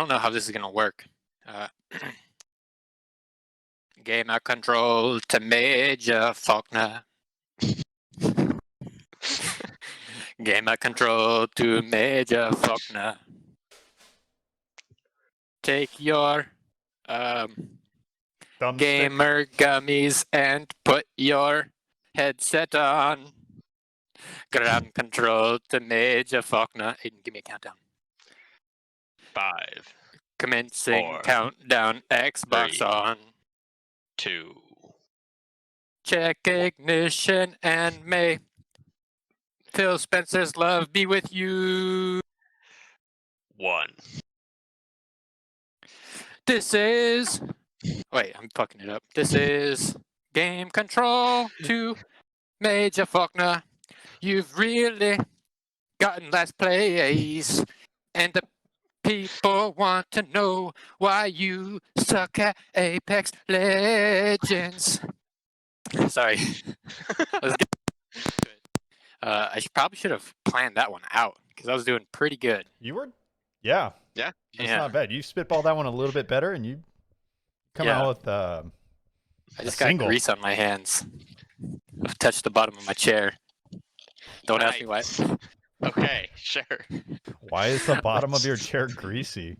don't know how this is gonna work. Game out control to Major Faulkner. Game out control to Major Faulkner. Take your gamer gummies and put your headset on. Ground control to Major Faulkner. Aiden, give me a countdown. 5, Commencing 4, countdown. Xbox 3, on. 2. Check ignition and may Phil Spencer's love be with you. 1. This is... Wait, I'm fucking it up. This is game control to Major Faulkner. You've really gotten last place, and the people want to know why you suck at Apex Legends. Sorry. I probably should have planned that one out because I was doing pretty good. You were? Yeah. Yeah. That's not bad. You spitballed that one a little bit better, and you come out with I just got grease on my hands. I've touched the bottom of my chair. Don't ask me why. Okay, sure. Why is the bottom of your chair greasy?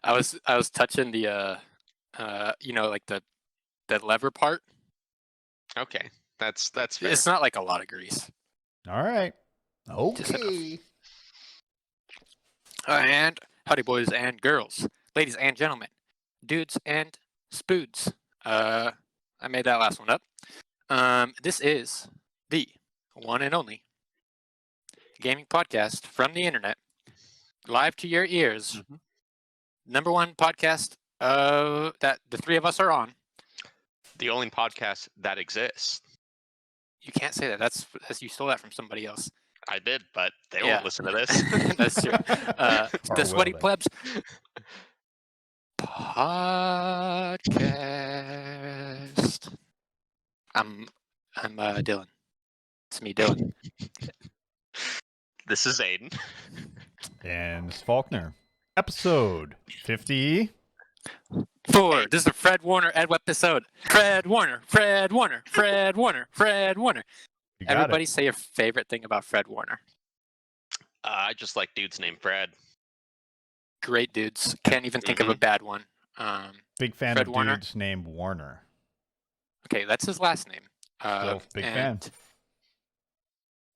I was touching the like the lever part. Okay, that's fair. It's not like a lot of grease. All right. Okay. And howdy, boys and girls, ladies and gentlemen, dudes and spoods. I made that last one up. This is the one and only gaming podcast from the internet, live to your ears. Number one podcast that the three of us are on. The only podcast that exists. You can't say that. That's you stole that from somebody else. I did, but they won't listen to this. That's true. The Sweaty Plebs podcast. I'm Dylan. It's me, Dylan. This is Aiden. And it's Faulkner. Episode 50. This is the Fred Warner episode. Fred Warner. Everybody say your favorite thing about Fred Warner. I just like dudes named Fred. Great dudes. Can't even think of a bad one. Big fan Fred of Warner. dudes named Warner. Okay, that's his last name. Big fan.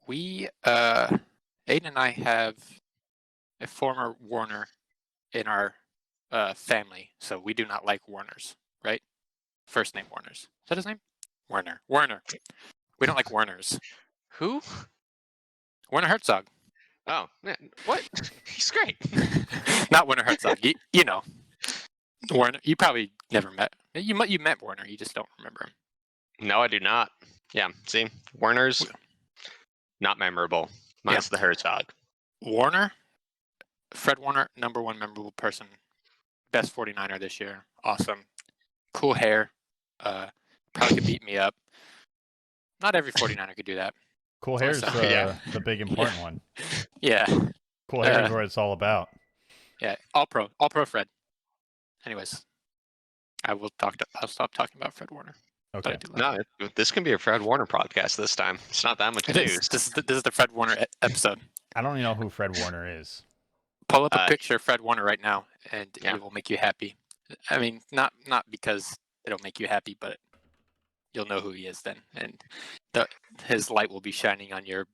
We, Aiden and I have a former Warner in our family, so we do not like Warners, right? First name Warners. Is that his name? Werner. We don't like Warners. Who? Werner Herzog. Oh, man. What? He's great. Not Werner Herzog. You know. Warner. You probably never met. You met Warner. You just don't remember him. No, I do not. Yeah, see? Warner's not memorable. Mine's the Herzog. Warner? Fred Warner, number one memorable person. Best 49er this year. Awesome. Cool hair. Probably could beat me up. Not every 49er could do that. Cool hair is the big important one. Yeah. Cool hair is what it's all about. Yeah, all pro Fred. Anyways, I'll stop talking about Fred Warner. Okay. No, this can be a Fred Warner podcast this time. It's not that much news. This is the Fred Warner episode. I don't even know who Fred Warner is. Pull up a picture of Fred Warner right now, and it will make you happy. I mean, not because it'll make you happy, but you'll know who he is then, and his light will be shining on your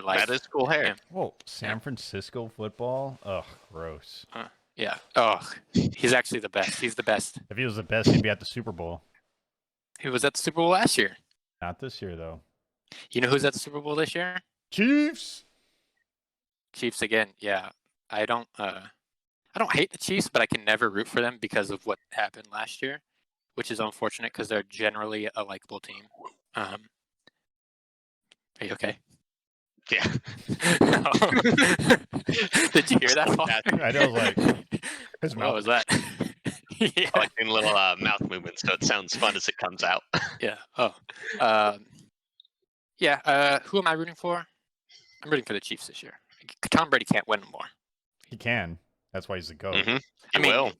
life. That is cool hair. Yeah. Whoa, San Francisco football? Ugh, gross. Yeah. Oh, he's actually the best. He's the best. If he was the best, he'd be at the Super Bowl. He was at the Super Bowl last year. Not this year, though. You know who's at the Super Bowl this year? Chiefs. Chiefs again. Yeah. I don't hate the Chiefs, but I can never root for them because of what happened last year, which is unfortunate because they're generally a likable team. Are you okay? Yeah. Did you hear that? I know, like, his mouth. What was that? Yeah. I like doing little mouth movements, so it sounds fun as it comes out. Yeah. Oh. Who am I rooting for? I'm rooting for the Chiefs this year. Tom Brady can't win anymore. He can. That's why he's the GOAT. Mm-hmm. I mean, will.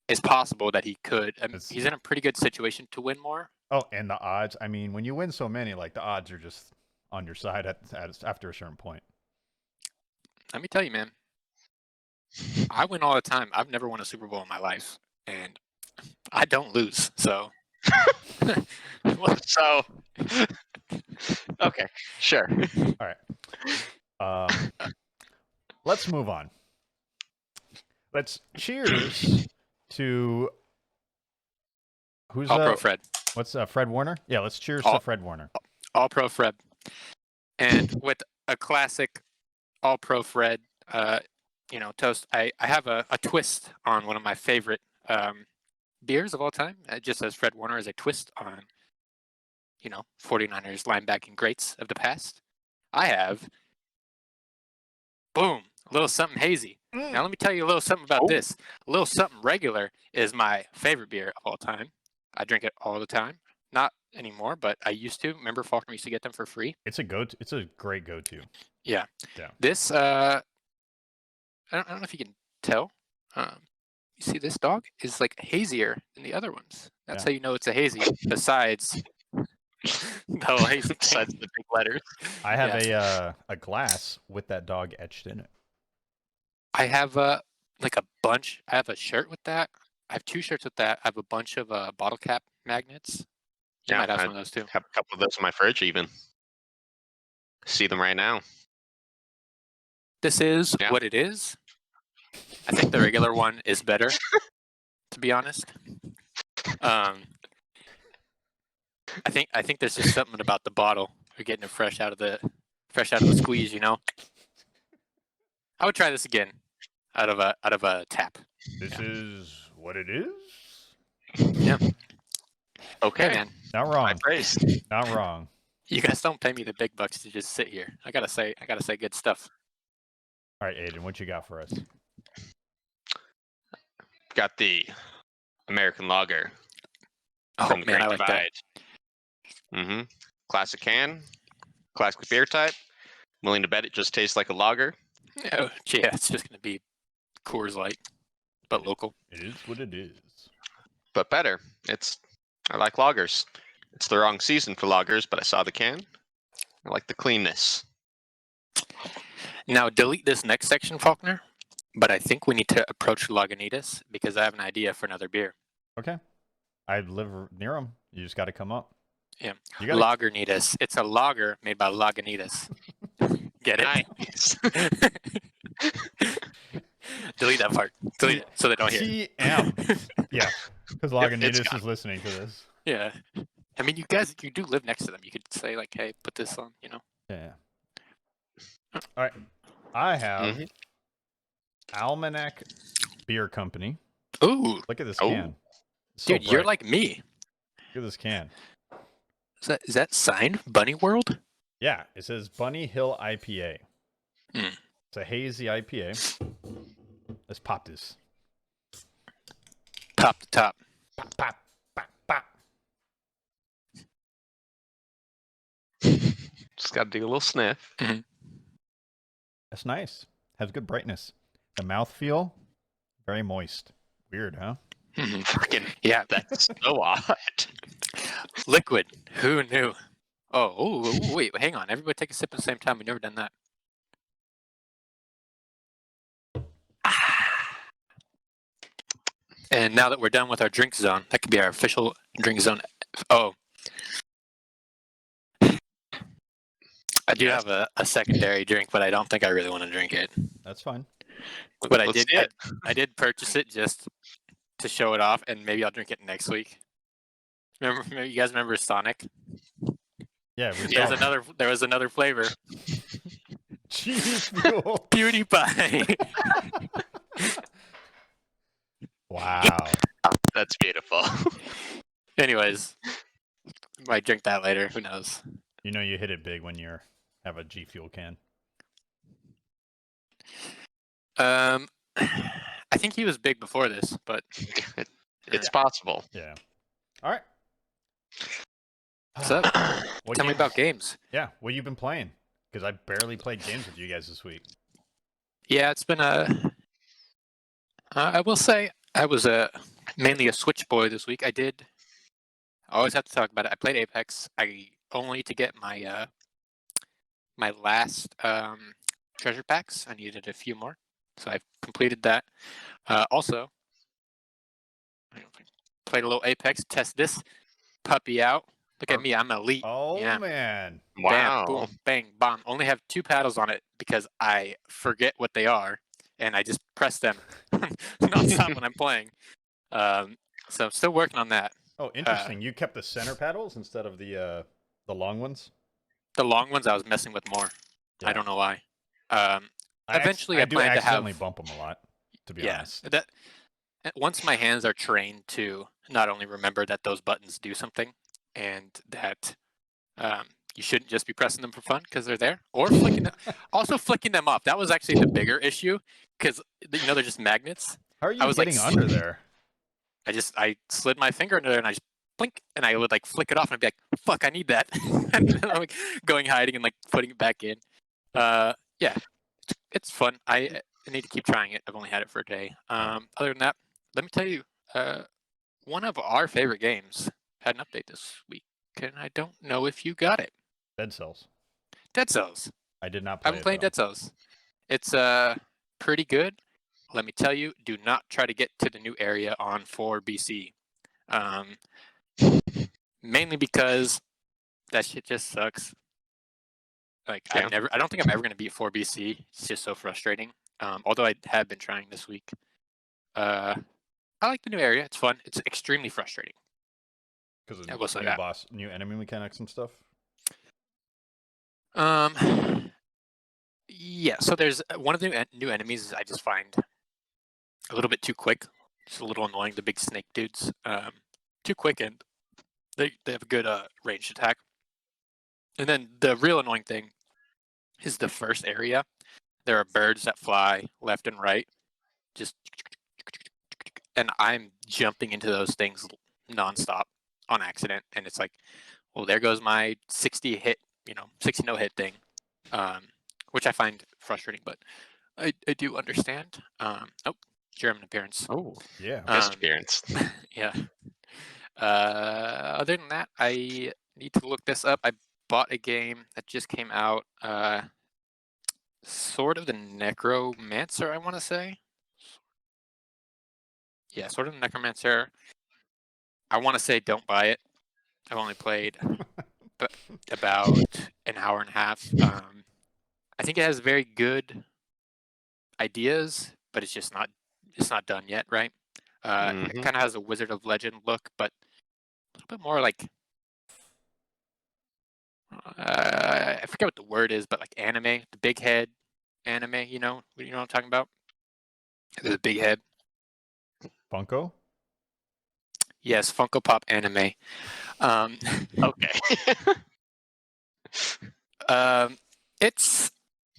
it's possible that he could. I mean, It's- he's in a pretty good situation to win more. Oh, and the odds. I mean, when you win so many, like the odds are just on your side after a certain point. Let me tell you, man. I win all the time. I've never won a Super Bowl in my life, and I don't lose. So, So, okay, sure. All right. Let's move on. Let's cheers to who's All Pro Fred. What's Fred Warner? Yeah, let's cheers to Fred Warner. All Pro Fred. And with a classic All Pro Fred, toast, I have a twist on one of my favorite beers of all time. It just says Fred Warner as a twist on, 49ers linebacking greats of the past. I have, boom, a little something hazy. Now let me tell you a little something about this. A little something regular is my favorite beer of all time. I drink it all the time. Not anymore, but I used to. Remember Faulkner used to get them for free? It's a go-to. It's a great go-to. Yeah. Yeah. This, I don't know if you can tell. You see this dog is like hazier than the other ones. That's how you know it's a hazy, besides the whole hazy Besides the big letters. I have a glass with that dog etched in it. I have like a bunch. I have a shirt with that. I have 2 shirts with that. I have a bunch of bottle cap magnets. You might have some of those too. Have a couple of those in my fridge even. See them right now. This is what it is. I think the regular one is better, to be honest. I think there's just something about the bottle. You're getting it fresh out of the squeeze, I would try this again out of a tap. This is what it is. Yeah. Okay, Hey, man. Not wrong. My praise. Not wrong. You guys don't pay me the big bucks to just sit here. I gotta say good stuff. All right, Aiden, what you got for us? Got the American Lager Oh from the man, Great I like that. Divide. Mm-hmm. Classic can, classic beer type. Willing to bet it just tastes like a lager. Oh, yeah, it's just gonna be Coors Light, but local. It is what it is. But better. I like lagers. It's the wrong season for lagers, but I saw the can. I like the cleanness. Now delete this next section, Faulkner. But I think we need to approach Lagunitas because I have an idea for another beer. Okay. I live near them. You just got to come up. Yeah. You gotta... Lagunitas. It's a lager made by Lagunitas. Get it? Nice. Delete that part. Delete it so they don't hear. TM. Yeah. Because Lagunitas is listening to this. Yeah. I mean, you do live next to them. You could say, like, hey, put this on, Yeah. All right. I have Almanac Beer Company. Ooh. Look at this can. Dude, you're like me. Look at this can. Is that signed Bunny World? Yeah. It says Bunny Hill IPA. Mm. It's a hazy IPA. Let's pop this. Pop the top. Pop, pop, pop, pop. Just got to do a little sniff. Mm-hmm. That's nice. Has good brightness. The mouthfeel, very moist. Weird, huh? Mm-hmm. Fucking Yeah. that's so odd. Liquid. Who knew? Oh, wait, hang on. Everybody take a sip at the same time. We've never done that. And now that we're done with our drink zone, that could be our official drink zone. Oh. I do have a secondary drink, but I don't think I really want to drink it. That's fine. But I did purchase it just to show it off, and maybe I'll drink it next week. Maybe you guys remember Sonic? Yeah, There was another flavor. Cheese fuel. PewDiePie. Wow. That's beautiful. Anyways, might drink that later. Who knows? You know you hit it big when you have a G Fuel can. Uh, I think he was big before this, but It's possible. Yeah. All right. what's up? Tell me about games. Yeah, what you been playing? Because I barely played games with you guys this week. Yeah, it's been a I will say I was mainly a Switch boy this week. I always have to talk about it. I played Apex. I only to get my my last treasure packs. I needed a few more, so I've completed that. Also, I played a little Apex. Test this puppy out. Look at me, I'm elite. Oh Yeah. man. Bam, Wow. boom, bang, bomb. Only have 2 paddles on it because I forget what they are, and I just press them nonstop when I'm playing. So I'm still working on that. Oh, interesting. You kept the center paddles instead of the long ones? The long ones I was messing with more. I Yeah. don't know why. Eventually I do plan to accidentally have bump them a lot, to be yeah. honest. That once my hands are trained to not only remember that those buttons do something and that you shouldn't just be pressing them for fun because they're there, or flicking them, also flicking them off. That was actually the bigger issue because they're just magnets. How are I you was getting like, under there? I slid my finger under there and I just blink and I would like flick it off and I'd be like, fuck, I need that. And then I'm like going hiding and like putting it back in. Yeah, it's fun. I need to keep trying it. I've only had it for a day. Other than that, let me tell you, one of our favorite games had an update this week, and I don't know if you got it. Dead Cells. Dead Cells. I did not play I've been it, playing though. Dead Cells. It's pretty good. Let me tell you, do not try to get to the new area on 4 BC. Mainly because that shit just sucks. Like Yeah. I don't think I'm ever gonna beat 4 BC. It's just so frustrating. Although I have been trying this week. I like the new area. It's fun. It's extremely frustrating. Because I will say of that. new enemy mechanics and stuff? Yeah. So there's one of the new enemies I just find a little bit too quick. It's a little annoying. The big snake dudes. Too quick, and they have a good ranged attack. And then the real annoying thing is the first area. There are birds that fly left and right, just, and I'm jumping into those things nonstop on accident, and it's like, well, there goes my 60 hit, 60 no hit thing, which I find frustrating, but I do understand. Oh, German appearance. Oh, yeah. Guest appearance. Yeah. Other than that, I need to look this up. I bought a game that just came out. Sort of the Necromancer, I want to say. Yeah, sort of the Necromancer. I want to say don't buy it. I've only played about an hour and a half. I think it has very good ideas, but it's just not done yet, right? It kind of has a Wizard of Legend look, but a little bit more like I forget what the word is, but like anime, the big head anime. You know what I'm talking about? The big head. Funko? Yes, Funko Pop anime. Okay. It's.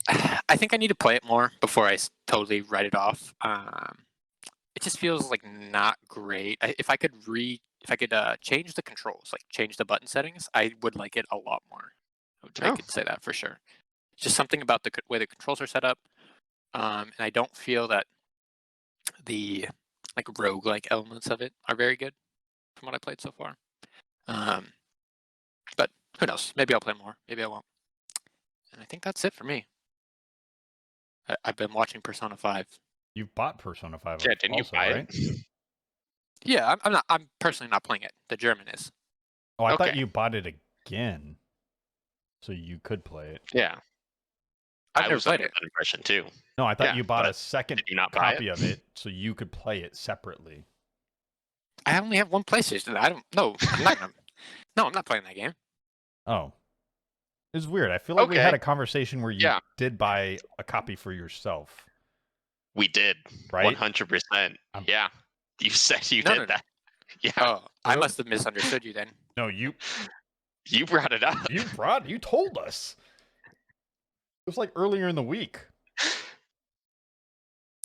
I think I need to play it more before I totally write it off. It just feels like not great. If I could change the controls, like change the button settings, I would like it a lot more. I could say that for sure. Just something about the way the controls are set up, and I don't feel that the like roguelike elements of it are very good from what I played so far. But who knows? Maybe I'll play more. Maybe I won't. And I think that's it for me. I've been watching Persona 5. You've bought Persona 5 Yeah, didn't also, you buy right? it? Yeah, I'm not. I'm personally not playing it. The German is. Oh, I thought Okay. you bought it again, so you could play it. Yeah. I've I never was played under it. that impression too. No, I thought Yeah, you bought a but second did you not buy copy it? of it so you could play it separately. I only have one PlayStation. I don't. No, I'm not gonna. No, I'm not playing that game. Oh. It's weird. I feel like we had Okay. a conversation where you Yeah. did buy a copy for yourself. We did. Right? 100%. Yeah. You said you No, did no. that. Yeah. Oh, I must have misunderstood you then. No, you brought it up. you told us. It was like earlier in the week.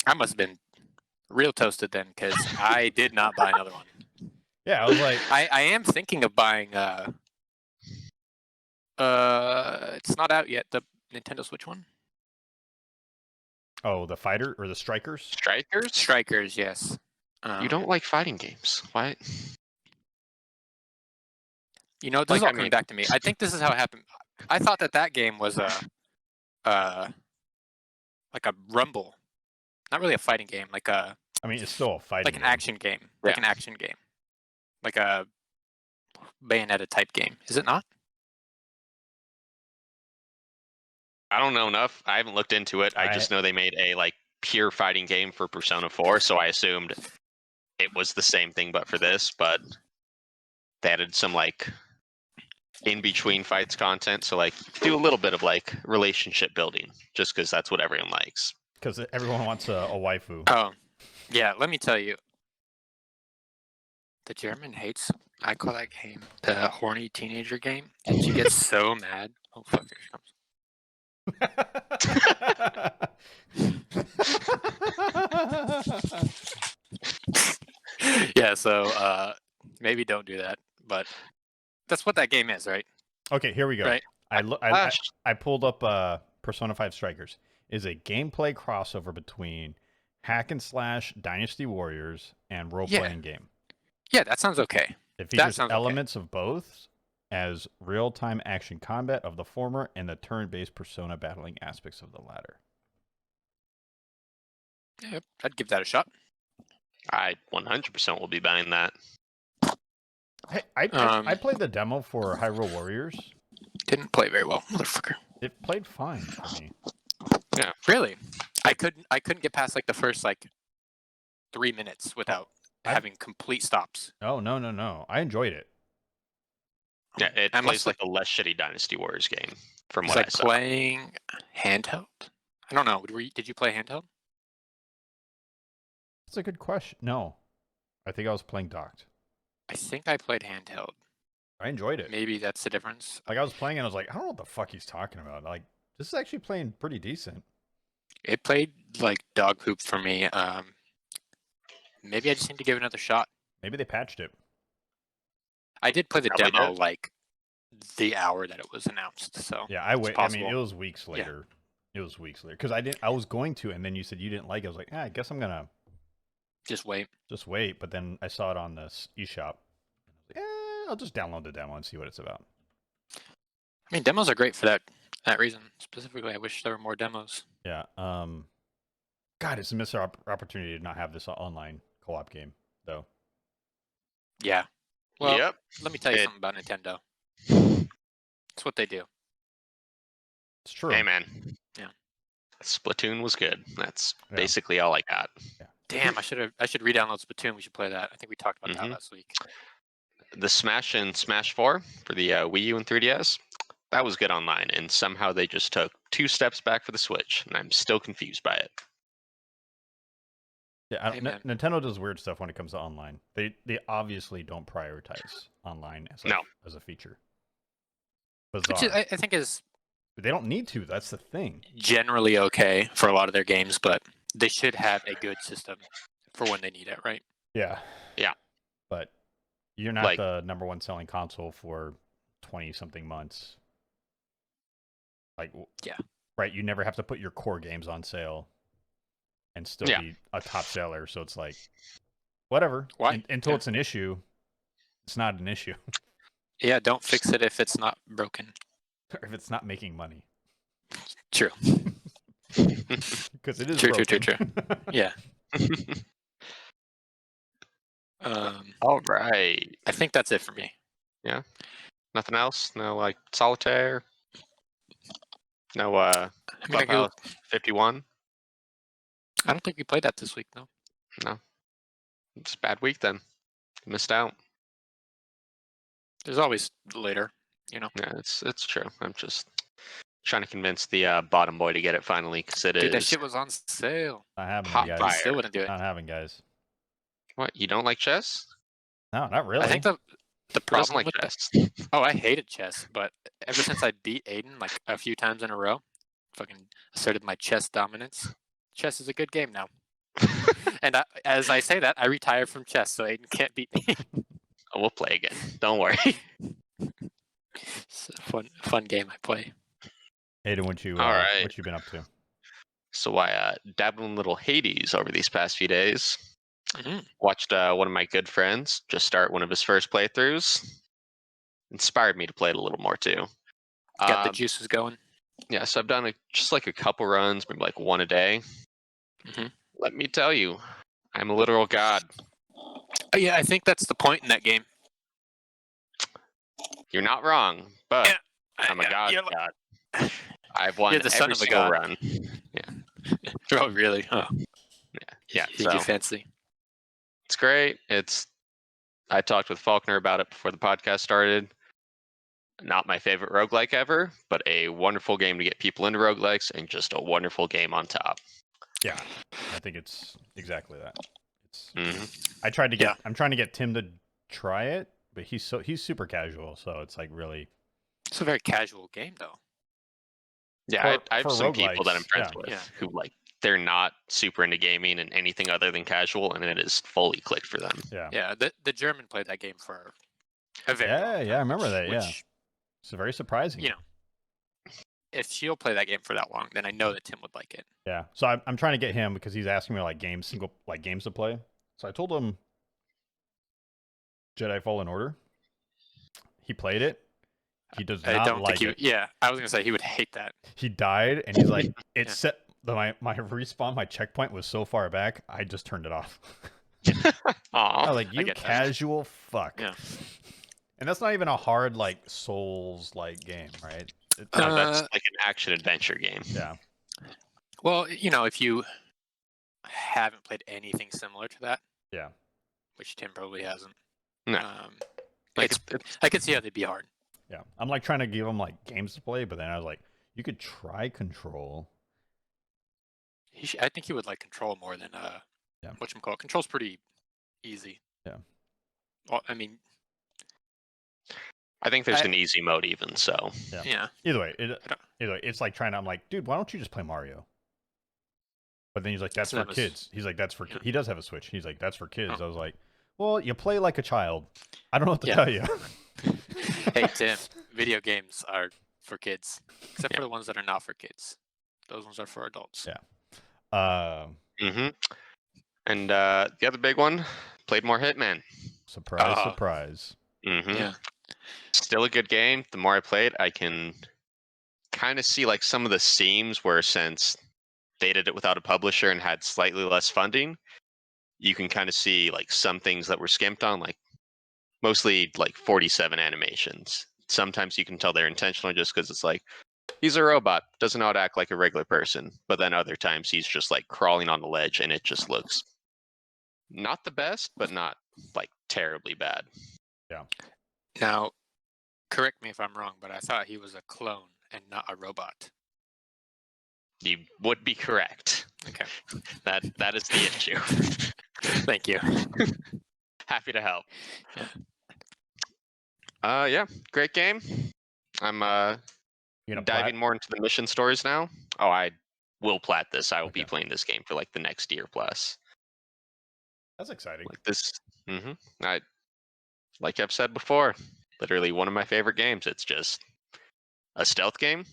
I must have been real toasted then, because I did not buy another one. Yeah, I was like, I am thinking of buying. It's not out yet. The Nintendo Switch one. Oh, the fighter or the strikers? Strikers? Strikers, yes. You don't like fighting games. Why? You know, this Like, is all I coming mean- back to me. I think this is how it happened. I thought that game was like a rumble, not really a fighting game, like I mean, it's still a fighting like an game. action game, like Yeah. an action game, like a Bayonetta type game. Is it not? I don't know enough. I haven't looked into it. I just know they made a like pure fighting game for Persona 4, so I assumed it was the same thing but for this, but they added some like in between fights content, so like do a little bit of like relationship building just because that's what everyone likes. Because everyone wants a waifu. Oh, yeah. Let me tell you, the German hates. I call that game the horny teenager game, and she gets so mad. Oh fuck! Here she comes. Yeah. So maybe don't do that, but that's what that game is, right? Okay, here we go. Right. I pulled up Persona 5 Strikers. Is a gameplay crossover between hack and slash Dynasty Warriors and role-playing game. Yeah, that sounds okay. It features sounds okay. elements of both as real-time action combat of the former and the turn-based Persona battling aspects of the latter. Yeah, I'd give that a shot. I 100% will be buying that. Hey, I played the demo for Hyrule Warriors. Didn't play very well, motherfucker. It played fine for me. Yeah. Really? I couldn't get past like the first like 3 minutes without having complete stops. Oh, no. I enjoyed it. Yeah, it I plays must like a less shitty Dynasty Warriors game from It's what I like saw. playing handheld. I don't know. Did you play handheld? That's a good question. No. I think I was playing docked. I think I played handheld. I enjoyed it. Maybe that's the difference. Like, I was playing and I was like, I don't know what the fuck he's talking about. Like, this is actually playing pretty decent. It played like dog poop for me. Maybe I just need to give it another shot. Maybe they patched it. I did play the Probably demo did. like the hour that it was announced. So Yeah, I mean, possible. it was weeks later. It was weeks later because I was going to, and then you said you didn't like it. I was like, I guess I'm gonna just wait. But then I saw it on the eShop. I'll just download the demo and see what it's about. I mean, demos are great for that reason. Specifically, I wish there were more demos. Yeah. God, it's a missed opportunity to not have this online co-op game, though. Yeah. Well, Yep. let me tell you something about Nintendo. It's what they do. It's true. Hey man. Yeah. Splatoon was good. That's Yeah. basically all I got. Yeah. Damn, I should re-download Splatoon. We should play that. I think we talked about that last week. The Smash and Smash 4 for the Wii U and 3DS, that was good online, and somehow they just took 2 steps back for the Switch, and I'm still confused by it. Yeah, Amen. Nintendo does weird stuff when it comes to online. They obviously don't prioritize online as a feature. Bizarre. Which I think is They don't need to. That's the thing. generally okay for a lot of their games, but they should have a good system for when they need it, right? Yeah. Yeah. But you're not Like- the number one selling console for 20-something months. Like, Yeah. Right, you never have to put your core games on sale and still Yeah. be a top seller. So it's like, whatever. Why? Until Yeah. it's an issue, it's not an issue. Yeah, don't fix it if it's not broken. Or if it's not making money. True. Because it is True. broken. Yeah. All right. I think that's it for me. Nothing else? No, like Solitaire? No, I mean, I Clubhouse 51? don't think we played that this week, though. No. It's a bad week then. Missed out. There's always later, you know. Yeah, it's true. I'm just trying to convince the bottom boy to get it finally, because it Dude, that is shit was on sale. Not having Hot it, guys. fire. Still wouldn't do it. Not having, guys. What, you don't like chess? No, not really. I think the Who doesn't problem like with chess? oh, I hated chess, but ever since I beat Aiden like a few times in a row, fucking asserted my chess dominance. Chess is a good game now. And as I say that, I retired from chess, so Aiden can't beat me. Oh, we'll play again. Don't worry. It's a fun game I play. Aiden, what you All right. what you been up to? So I dabbled in little Hades over these past few days. Mhm. Watched one of my good friends just start one of his first playthroughs. Inspired me to play it a little more too. Got the juices going. Yeah, so I've done just like a couple runs, maybe like one a day. Mhm. Let me tell you, I'm a literal god. Yeah, I think that's the point in that game. You're not wrong, but Yeah, I'm a god. you're God. I've won You're the son every of a single god. run. Yeah, Oh, really? Oh, yeah. you So fancy. it's great. I talked with Faulkner about it before the podcast started. Not my favorite roguelike ever, but a wonderful game to get people into roguelikes and just a wonderful game on top. Yeah, I think it's exactly that. It's. hmm I tried to get. Yeah. I'm trying to get Tim to try it, but he's super casual, so it's like really. It's a very casual game, though. Yeah, For- I have for some people that I'm roguelikes, friends yeah. with Yeah. who like they're not super into gaming and anything other than casual, and it is fully clicked for them. Yeah. Yeah, the German played that game for a very long time. Yeah, I remember that. Yeah, Which, it's very surprising. you know, if she'll play that game for that long, then I know that Tim would like it. Yeah. So I'm trying to get him because he's asking me like games to play. So I told him Jedi Fallen Order. He played it. He does I not don't like think it. Yeah, I was gonna say he would hate that. He died, and he's like, it Yeah. set my respawn, my checkpoint was so far back, I just turned it off. Aw. I was like, I you get that. casual fuck. Yeah. And that's not even a hard like Souls like game, right? No, that's like an action adventure game. Yeah. Well, if you haven't played anything similar to that, Yeah. which Tim probably hasn't, No. Like I could see how they'd be hard. Yeah. I'm like trying to give him like games to play, but then I was like, you could try Control. I think he would like Control more than Yeah. whatchamacallit. Control's pretty easy. Yeah. Well, I mean, I think there's an easy mode even, so. yeah. Either way, it's like trying to. I'm like, dude, why don't you just play Mario? But then he's like, that's for kids. He's like, that's for. He does have a Switch. He's like, that's for kids. Oh. I was like, well, you play like a child. I don't know what to tell you. Hey Tim, video games are for kids, except for the ones that are not for kids. Those ones are for adults. Yeah. And the other big one, played more Hitman. Surprise, surprise. Yeah. Still a good game. The more I played, I can kind of see like some of the seams where since they did it without a publisher and had slightly less funding, you can kind of see like some things that were skimped on, like mostly like 47 animations. Sometimes you can tell they're intentional just because it's like, he's a robot, doesn't know how to act like a regular person. But then other times he's just like crawling on the ledge and it just looks not the best, but not like terribly bad. Yeah. Now, correct me if I'm wrong, but I thought he was a clone and not a robot. You would be correct. Okay. That is the issue. Thank you. Happy to help. Yeah, great game. I'm diving more into the mission stories now. Oh, I will plat this. I will be playing this game for like the next year plus. That's exciting. Like this. Like I've said before, literally one of my favorite games. It's just a stealth game.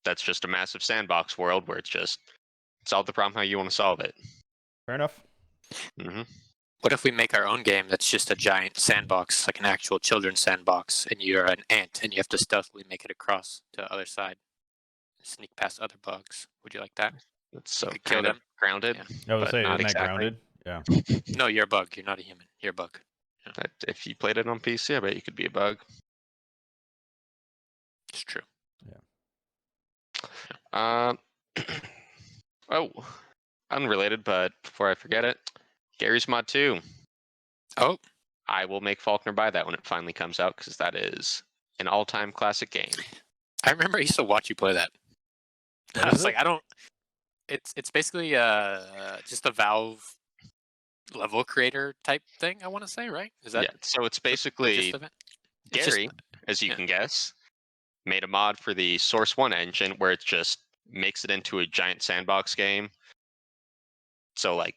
That's just a massive sandbox world where it's just solve the problem how you want to solve it. Fair enough. What if we make our own game that's just a giant sandbox, like an actual children's sandbox, and you're an ant and you have to stealthily make it across to the other side, sneak past other bugs? Would you like that? It's so kill kind of them. grounded. I would but say, not isn't that exactly. grounded? Yeah. No, you're a bug. You're not a human. You're a bug. Yeah. But if you played it on PC, I bet you could be a bug. It's true. Oh, unrelated, but before I forget it, Gary's Mod 2. Oh, I will make Faulkner buy that when it finally comes out because that is an all-time classic game. I remember I used to watch you play that. What I is was it? like, I don't. It's basically just a Valve level creator type thing. I want to say, right? Is that So it's the basically gist of it? It's Gary, just- as you yeah. can guess, made a mod for the Source 1 engine where it just makes it into a giant sandbox game. So like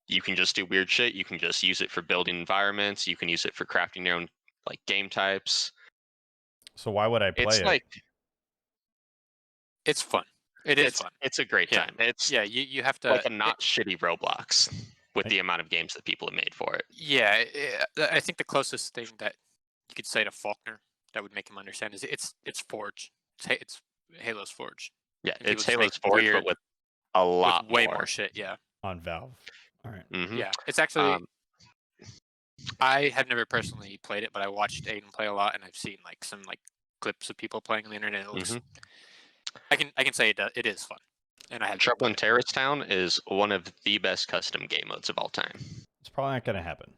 you can just do weird shit. You can just use it for building environments. You can use it for crafting your own like game types. So why would I play It's it? like It's fun. It is fun. It's a great Yeah. time. It's You have to like a not shitty Roblox with the amount of games that people have made for it. Yeah, I think the closest thing that you could say to Faulkner that would make him understand is it's Forge. It's Halo's Forge. Yeah, And people it's just make Halo's Forge, but weird with a lot way more. more shit. Yeah, On Valve. All right. Mhm. yeah. It's actually Um, I have never personally played it, but I watched Aiden play a lot, and I've seen like some like clips of people playing on the internet. It looks. Mhm. I can say it is fun, and I have Trouble in Terrorist Town is one of the best custom game modes of all time. It's probably not going to happen.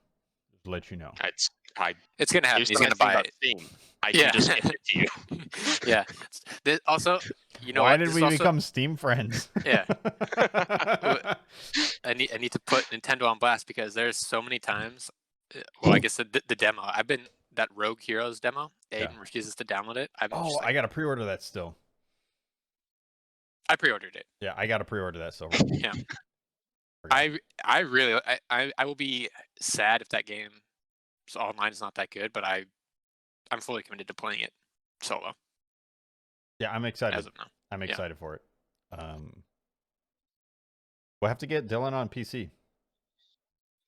Just to let you know. It's gonna happen. Here's He's the gonna nice thing buy about it. Steam. I Yeah. can just gift it to you. Yeah. Also, you know Why what? did This we is also- become Steam friends? Yeah. I need to put Nintendo on blast because there's so many times. Well, I guess the demo. I've been that Rogue Heroes demo. Aiden refuses to download it. I got to pre-order that still. I pre-ordered it. Yeah, I got to pre-order that still. Yeah. I really I will be sad if that game online is not that good, but I'm fully committed to playing it solo Yeah, I'm excited. as of now. I'm excited for it. We'll have to get Dylan on PC.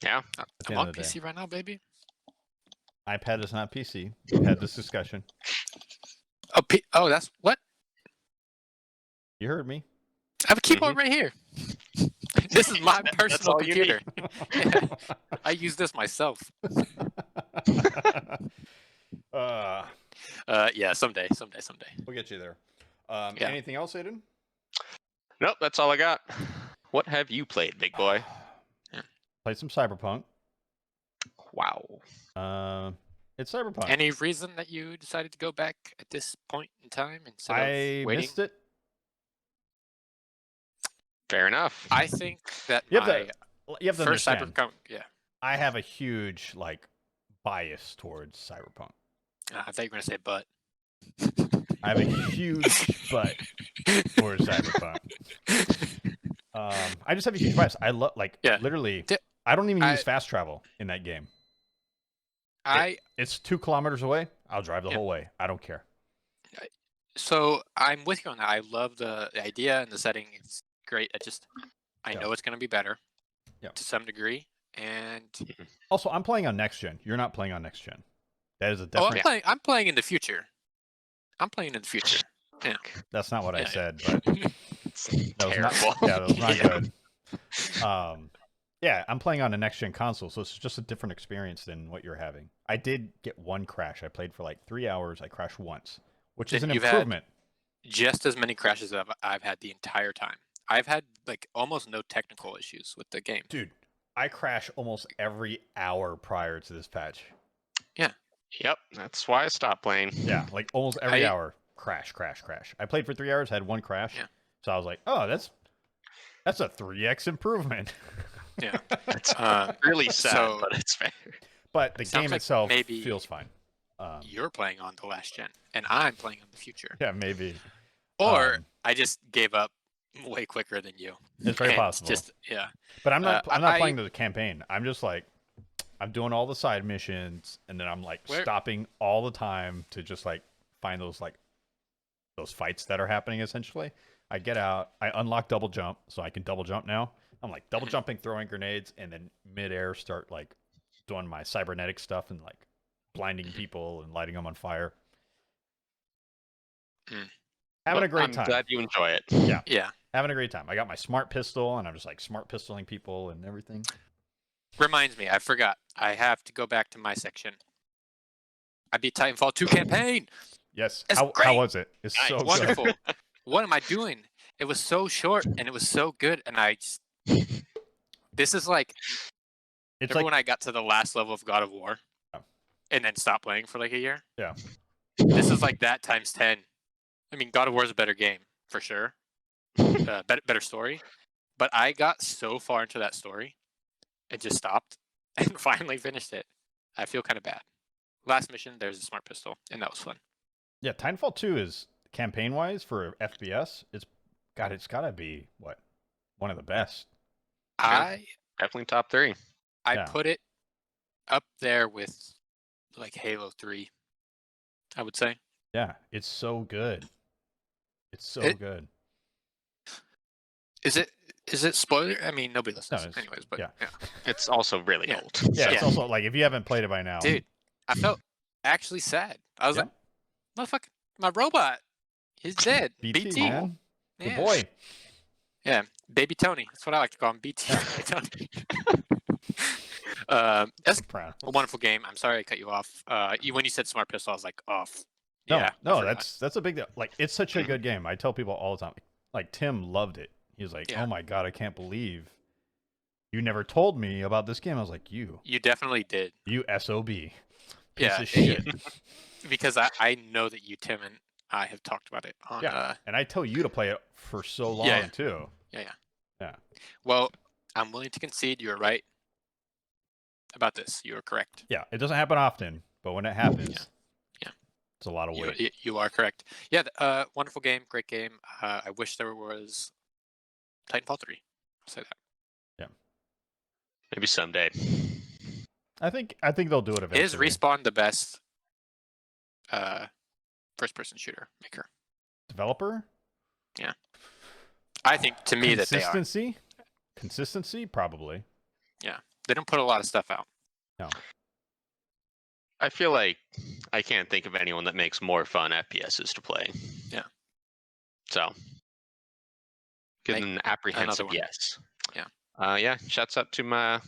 Yeah. I'm on PC right now, baby. iPad is not PC. We've had this discussion. Oh, that's what? You heard me. I have a keyboard right here. This is my personal all you computer. I use this myself. Yeah, someday. We'll get you there. Yeah. Anything else, Aiden? Nope, that's all I got. What have you played, big boy? Played some Cyberpunk. Wow. It's Cyberpunk. Any reason that you decided to go back at this point in time instead of I waiting? missed it. Fair enough. I think that You have to first understand. Cyberpunk, yeah. I have a huge bias towards Cyberpunk. I thought you were gonna say but. I have a huge butt towards Cyberpunk. I just have a huge bias. I love literally. I don't even use fast travel in that game. It's 2 kilometers away. I'll drive the whole way. I don't care. So I'm with you on that. I love the idea and the setting. It's great. I know it's going to be better to some degree. And also, I'm playing on next gen. You're not playing on next gen. That is a different. I'm playing in the future. Yeah. That's not what I said, but that was terrible. that was not good. Yeah, I'm playing on a next gen console, so it's just a different experience than what you're having. I did get one crash. I played for 3 hours. I crashed once, which is an improvement. Just as many crashes as I've had the entire time. I've had almost no technical issues with the game. Dude, I crash almost every hour prior to this patch. Yeah. Yep, that's why I stopped playing. Yeah, almost every hour. Crash. I played for 3 hours, had one crash. Yeah. So I was like, oh, that's a 3x improvement. Yeah. It's really sad, but it's fair. But the game itself maybe feels fine. You're playing on the last gen, and I'm playing on the future. Yeah, maybe. Or I just gave up way quicker than you. It's very possible. But I'm not playing the campaign. I'm just I'm doing all the side missions, and then I'm stopping all the time to just find those those fights that are happening. Essentially, I get out, I unlock double jump, so I can double jump now. I'm double jumping, throwing grenades, and then midair start doing my cybernetic stuff and blinding people and lighting them on fire. Having a great time. I'm glad you enjoy it. Yeah. Having a great time. I got my smart pistol, and I'm just smart pistoling people and everything. Reminds me, I forgot. I have to go back to my section. I beat Titanfall 2 campaign. Yes. It's how was it? It's Nice. so Wonderful. good. What am I doing? It was so short and it was so good, and this is it's remember when I got to the last level of God of War and then stopped playing for a year? Yeah. This is that times 10. I mean, God of War is a better game for sure. Better story. But I got so far into that story and just stopped and finally finished it. I feel kind of bad. Last mission, there's a smart pistol, and that was fun. Yeah, Titanfall 2 is campaign-wise for FPS. It's got to be one of the best. Definitely top 3. I put it up there with Halo 3, I would say. Yeah, it's so good. It's so good. Is it spoiler? I mean, nobody listens No, anyways, but yeah. It's also really Yeah. old. Yeah, so- it's also like if you haven't played it by now, dude, I felt actually sad. I was Yeah. like, motherfucker, my robot, he's dead. BT, man, Yeah. good boy. Yeah, Baby Tony. That's what I like to call him, BT. Tony. That's Proud. a wonderful game. I'm sorry I cut you off. When you said Smart Pistol, I was like, oh, No, yeah. no, that's a big deal. Like, it's such a good game. I tell people all the time. Like, Tim loved it. He was like, Yeah. "Oh my god, I can't believe you never told me about this game." I was like, "You definitely did. You SOB, piece Yeah, of shit." because I know that you, Tim, and I have talked about it on. Yeah, and I tell you to play it for so long Yeah. too. Yeah. Well, I'm willing to concede you were right about this. You are correct. Yeah, it doesn't happen often, but when it happens, Yeah. it's a lot of weight. You are correct. Yeah, wonderful game, great game. I wish there was Titanfall 3. I'll say that. Maybe someday. I think they'll do it eventually. Is Respawn the best first-person shooter maker? Developer? I think, to me, that they are. Consistency, probably. Yeah, they don't put a lot of stuff out. No. I feel like I can't think of anyone that makes more fun FPSs to play. Yeah. So, give Make an apprehensive one. yes. Yeah. Yeah. Shouts out to my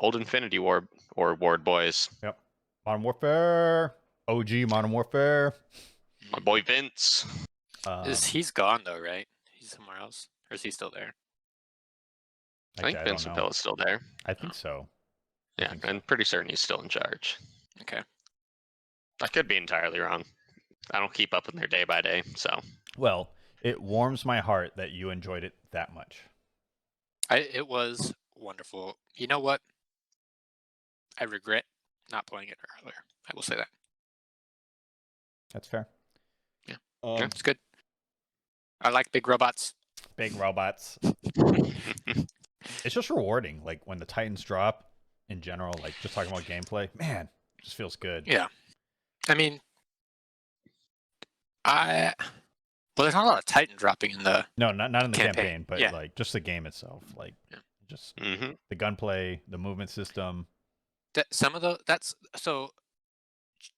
old Infinity Ward boys. Yep. Modern Warfare. OG Modern Warfare. My boy Vince. He's gone though, right? He's somewhere else, or is he still there? I think Vince don't know. is still there. I think so. Yeah, I'm pretty certain he's still in charge. Okay. I could be entirely wrong. I don't keep up with their day by day, so. Well, it warms my heart that you enjoyed it that much. It was wonderful. You know what? I regret not playing it earlier. I will say that. That's fair. Yeah. It's good. I like big robots. Big robots. It's just rewarding. Like when the Titans drop in general, like just talking about gameplay, man, it just feels good. Yeah. I mean, well, there's not a lot of Titan dropping in the No, not in the campaign, but yeah. like just the game itself. Like just Mm-hmm. the gunplay, the movement system. Some of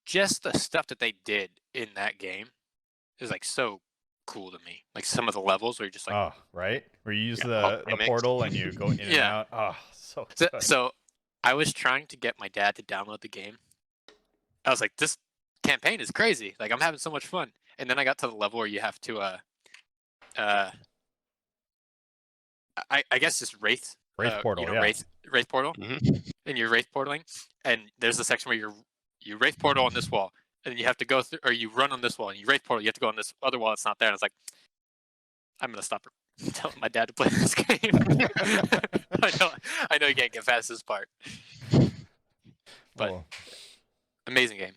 just the stuff that they did in that game is like so cool to me. Like some of the levels where you're just like, Oh, right? Where you use Yeah, the portal and you go in and Yeah. out. Oh, so good. so I was trying to get my dad to download the game. I was like, this campaign is crazy. Like I'm having so much fun. And then I got to the level where you have to I guess just Wraith portal, yeah. Wraith portal. Mm-hmm. And you're Wraith portaling, and there's a section where you Wraith portal on this wall, and then you have to go through, or you run on this wall, and you Wraith portal, you have to go on this other wall that's not there. And I was like, I'm gonna stop telling my dad to play this game. I know you can't get past this part, but Oh, amazing game.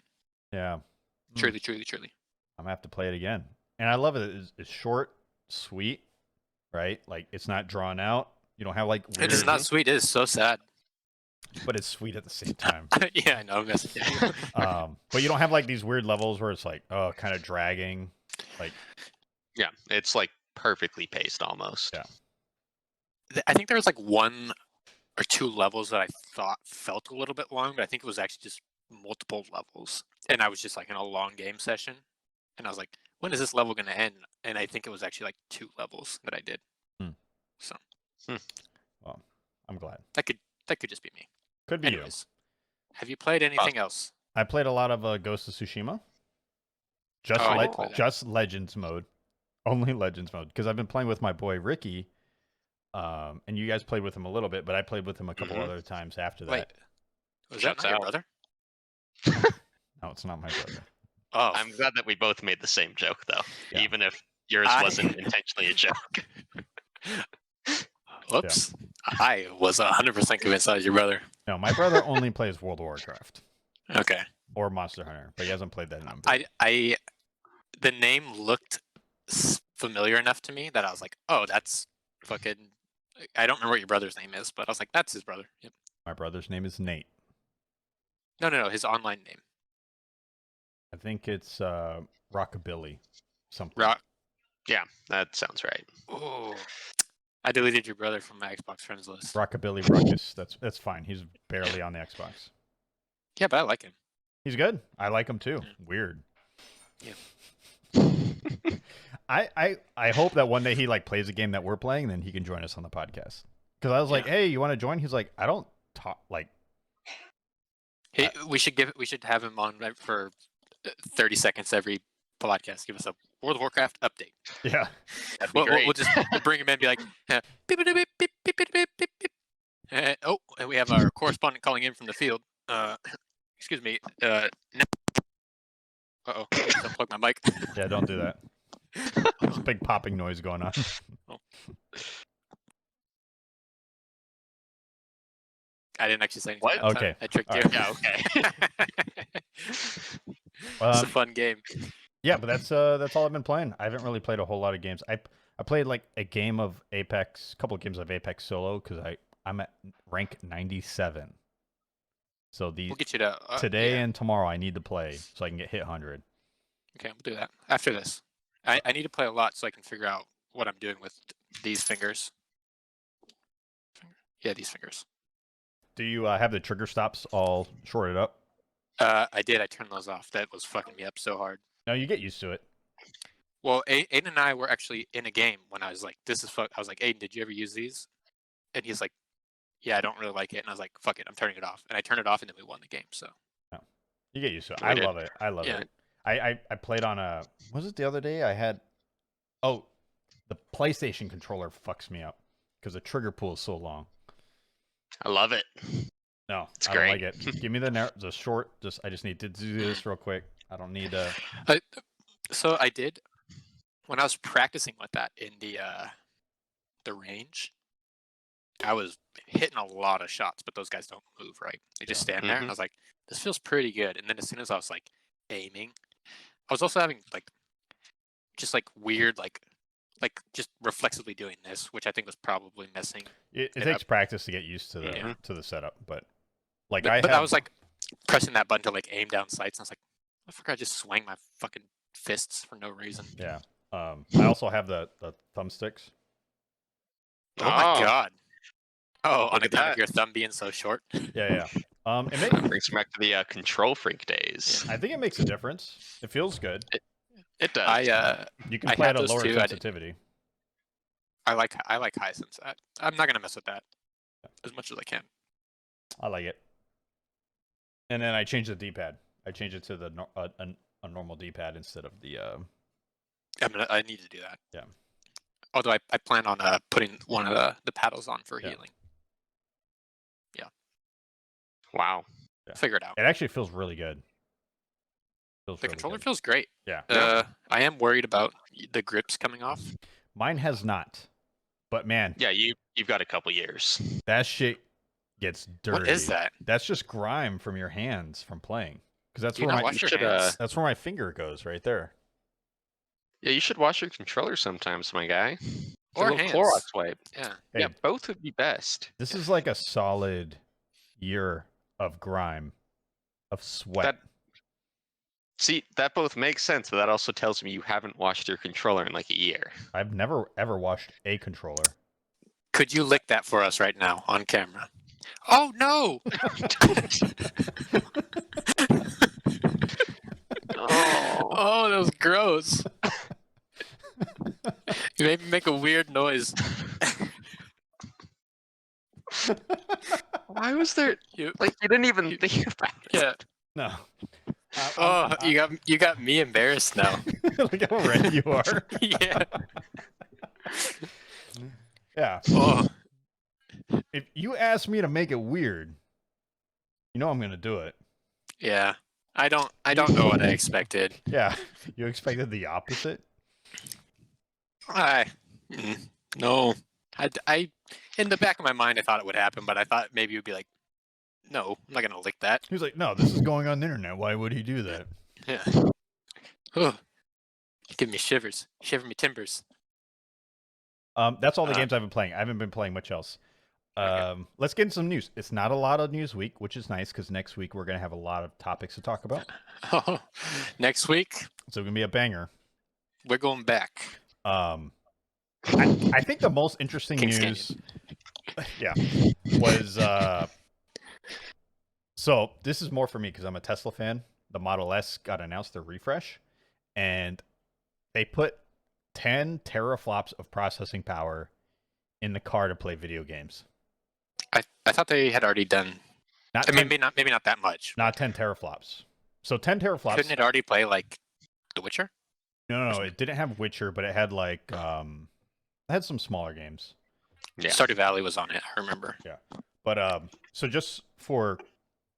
yeah. Truly. I'm gonna have to play it again. And I love it. It's short, sweet, right? Like it's not drawn out. You don't have like weird, It is not sweet. It is so sad. but it's sweet at the same time. Yeah, I know. I'm messing with you. But you don't have like these weird levels where it's like, oh, kind of dragging. Like, Yeah, it's like perfectly paced almost. Yeah. I think there was like 1 or 2 levels that I thought felt a little bit long, but I think it was actually just multiple levels. And I was just like in a long game session, and I was like, when is this level going to end? And I think it was actually like 2 levels that I did. So. Well, I'm glad. That could just be me. Could be Anyways, have you played anything else? you. I played a lot of Ghost of Tsushima. Just Legends mode. Only Legends mode. Because I've been playing with my boy Ricky. And you guys played with him a little bit, but I played with him a couple other times after that. Wait, was that not your brother? No, it's not my brother. Oh, I'm glad that we both made the same joke, though, Yeah. even if yours wasn't intentionally a joke. Whoops. I was 100% convinced that was your brother. No, my brother only plays World of Warcraft Okay. or Monster Hunter, but he hasn't played that in a bit. The name looked familiar enough to me that I was like, oh, that's fucking. I don't remember what your brother's name is, but I was like, that's his brother. Yep. My brother's name is Nate. No, his online name. I think it's Rockabilly something. Rock. Yeah, that sounds right. Oh, I deleted your brother from my Xbox friends list. Rockabilly Ruckus. That's fine. He's barely on the Xbox. Yeah, but I like him. He's good. I like him too. Yeah. Weird. Yeah. I hope that one day he like plays a game that we're playing, then he can join us on the podcast. Because I was like, hey, you want to join? He's like, I don't talk like. Hey, we should have him on for 30 seconds every podcast. Give us a World of Warcraft update. Yeah, that'd be great. We'll just bring him in and be like, beep, beep, beep, beep, beep, beep, beep, beep, beep. And we have our correspondent calling in from the field. Excuse me. No. Uh-oh. I just unplugged my mic. Yeah, don't do that. There's a big popping noise going on. Oh. I didn't actually say anything. What? Okay. I tricked you. Right. Yeah, okay. It's a fun game. Yeah, but that's all I've been playing. I haven't really played a whole lot of games. I played like a game of Apex, a couple of games of Apex solo because I'm at rank 97. So We'll get you to today and tomorrow I need to play so I can get hit 100. Okay, we'll do that after this. I need to play a lot so I can figure out what I'm doing with these fingers. Yeah, these fingers. Do you have the trigger stops all shorted up? I did. I turned those off. That was fucking me up so hard. No, you get used to it. Well, Aiden and I were actually in a game when I was like, "This is fuck." I was like, "Aiden, did you ever use these?" And he's like, "Yeah, I don't really like it." And I was like, "Fuck it, I'm turning it off." And I turned it off, and then we won the game. So You get used to it. We I did. love it. I love Yeah. it. I played on was it the other day? I had the PlayStation controller fucks me up because the trigger pull is so long. I love it. No, It's I don't great. like it. Give me the short. I just need to do this real quick. I don't need to. So I did when I was practicing with that in the range. I was hitting a lot of shots, but those guys don't move, right? They just stand there, and I was like, "This feels pretty good." And then as soon as I was like aiming, I was also having like just like weird like just reflexively doing this, which I think was probably messing. It takes practice to get used to the setup, but like I was like pressing that button to like aim down sights, and I was like, I forgot I just swang my fucking fists for no reason. Yeah. I also have the thumbsticks. Oh my god. Oh, on Look at account that. of your thumb being so short. Yeah. It brings me back to the control freak days. I think it makes a difference. It feels good. It does. You can I play had at a those lower too. sensitivity. I like high sense. I'm not gonna mess with that as much as I can. I like it. And then I changed the D-pad. I changed it to a normal D-pad instead of the. I need to do that. Yeah. Although I plan on putting one of the paddles on for healing. Yeah. Wow. Yeah. Figure it out. It actually feels really good. The really controller good. feels great. Yeah. I am worried about the grips coming off. Mine has not. But man, Yeah, you've got a couple years. that shit gets dirty. What is that? That's just grime from your hands from playing. Because that's Do you where not my wash your hands? that's where my finger goes right there. Yeah, you should wash your controller sometimes, my guy. Or a little hands. Clorox wipe. Yeah. Hey, Yeah, both would be best. this is like a solid year of grime, of sweat. See, that both makes sense, but that also tells me you haven't washed your controller in like a year. I've never ever washed a controller. Could you lick that for us right now on camera? Oh no! Oh, that was gross. You made me make a weird noise. Why was there you didn't even think about it? Yeah. No. Oh, you got me embarrassed now. Look how red you are. Yeah. Yeah. Oh. If you ask me to make it weird, you know I'm gonna do it. Yeah. I don't know what I expected. Yeah. You expected the opposite? No. I in the back of my mind I thought it would happen, but I thought maybe it would be like, no, I'm not gonna lick that. He was like, no, this is going on the internet. Why would he do that? Yeah. Oh. Give me shivers. Shiver me timbers. That's all the games I've been playing. I haven't been playing much else. Let's get into some news. It's not a lot of news week, which is nice because next week we're going to have a lot of topics to talk about. Next week, So it's going to be a banger. we're going back. I think the most interesting news, was so this is more for me because I'm a Tesla fan. The Model S got announced their refresh, and they put 10 teraflops of processing power in the car to play video games. I thought they had already done. Maybe not that much. Not 10 teraflops. So 10 teraflops. Couldn't it already play like The Witcher? No, it didn't have Witcher, but it had like it had some smaller games. Yeah. Stardew Valley was on it, I remember. Yeah. But so just for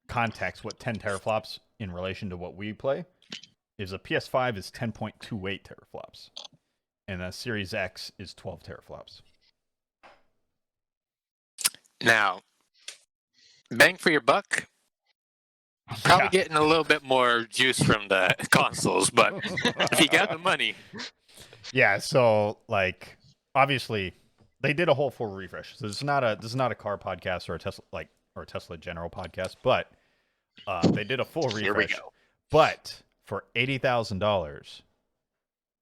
context, what 10 teraflops in relation to what we play is a PS5 is 10.28 teraflops. And a Series X is 12 teraflops. Now, bang for your buck. Probably getting a little bit more juice from the consoles, but if you got the money. Yeah, so like obviously they did a whole full refresh. So this is not a car podcast or a Tesla general podcast, but they did a full refresh. Here we go. But for $80,000,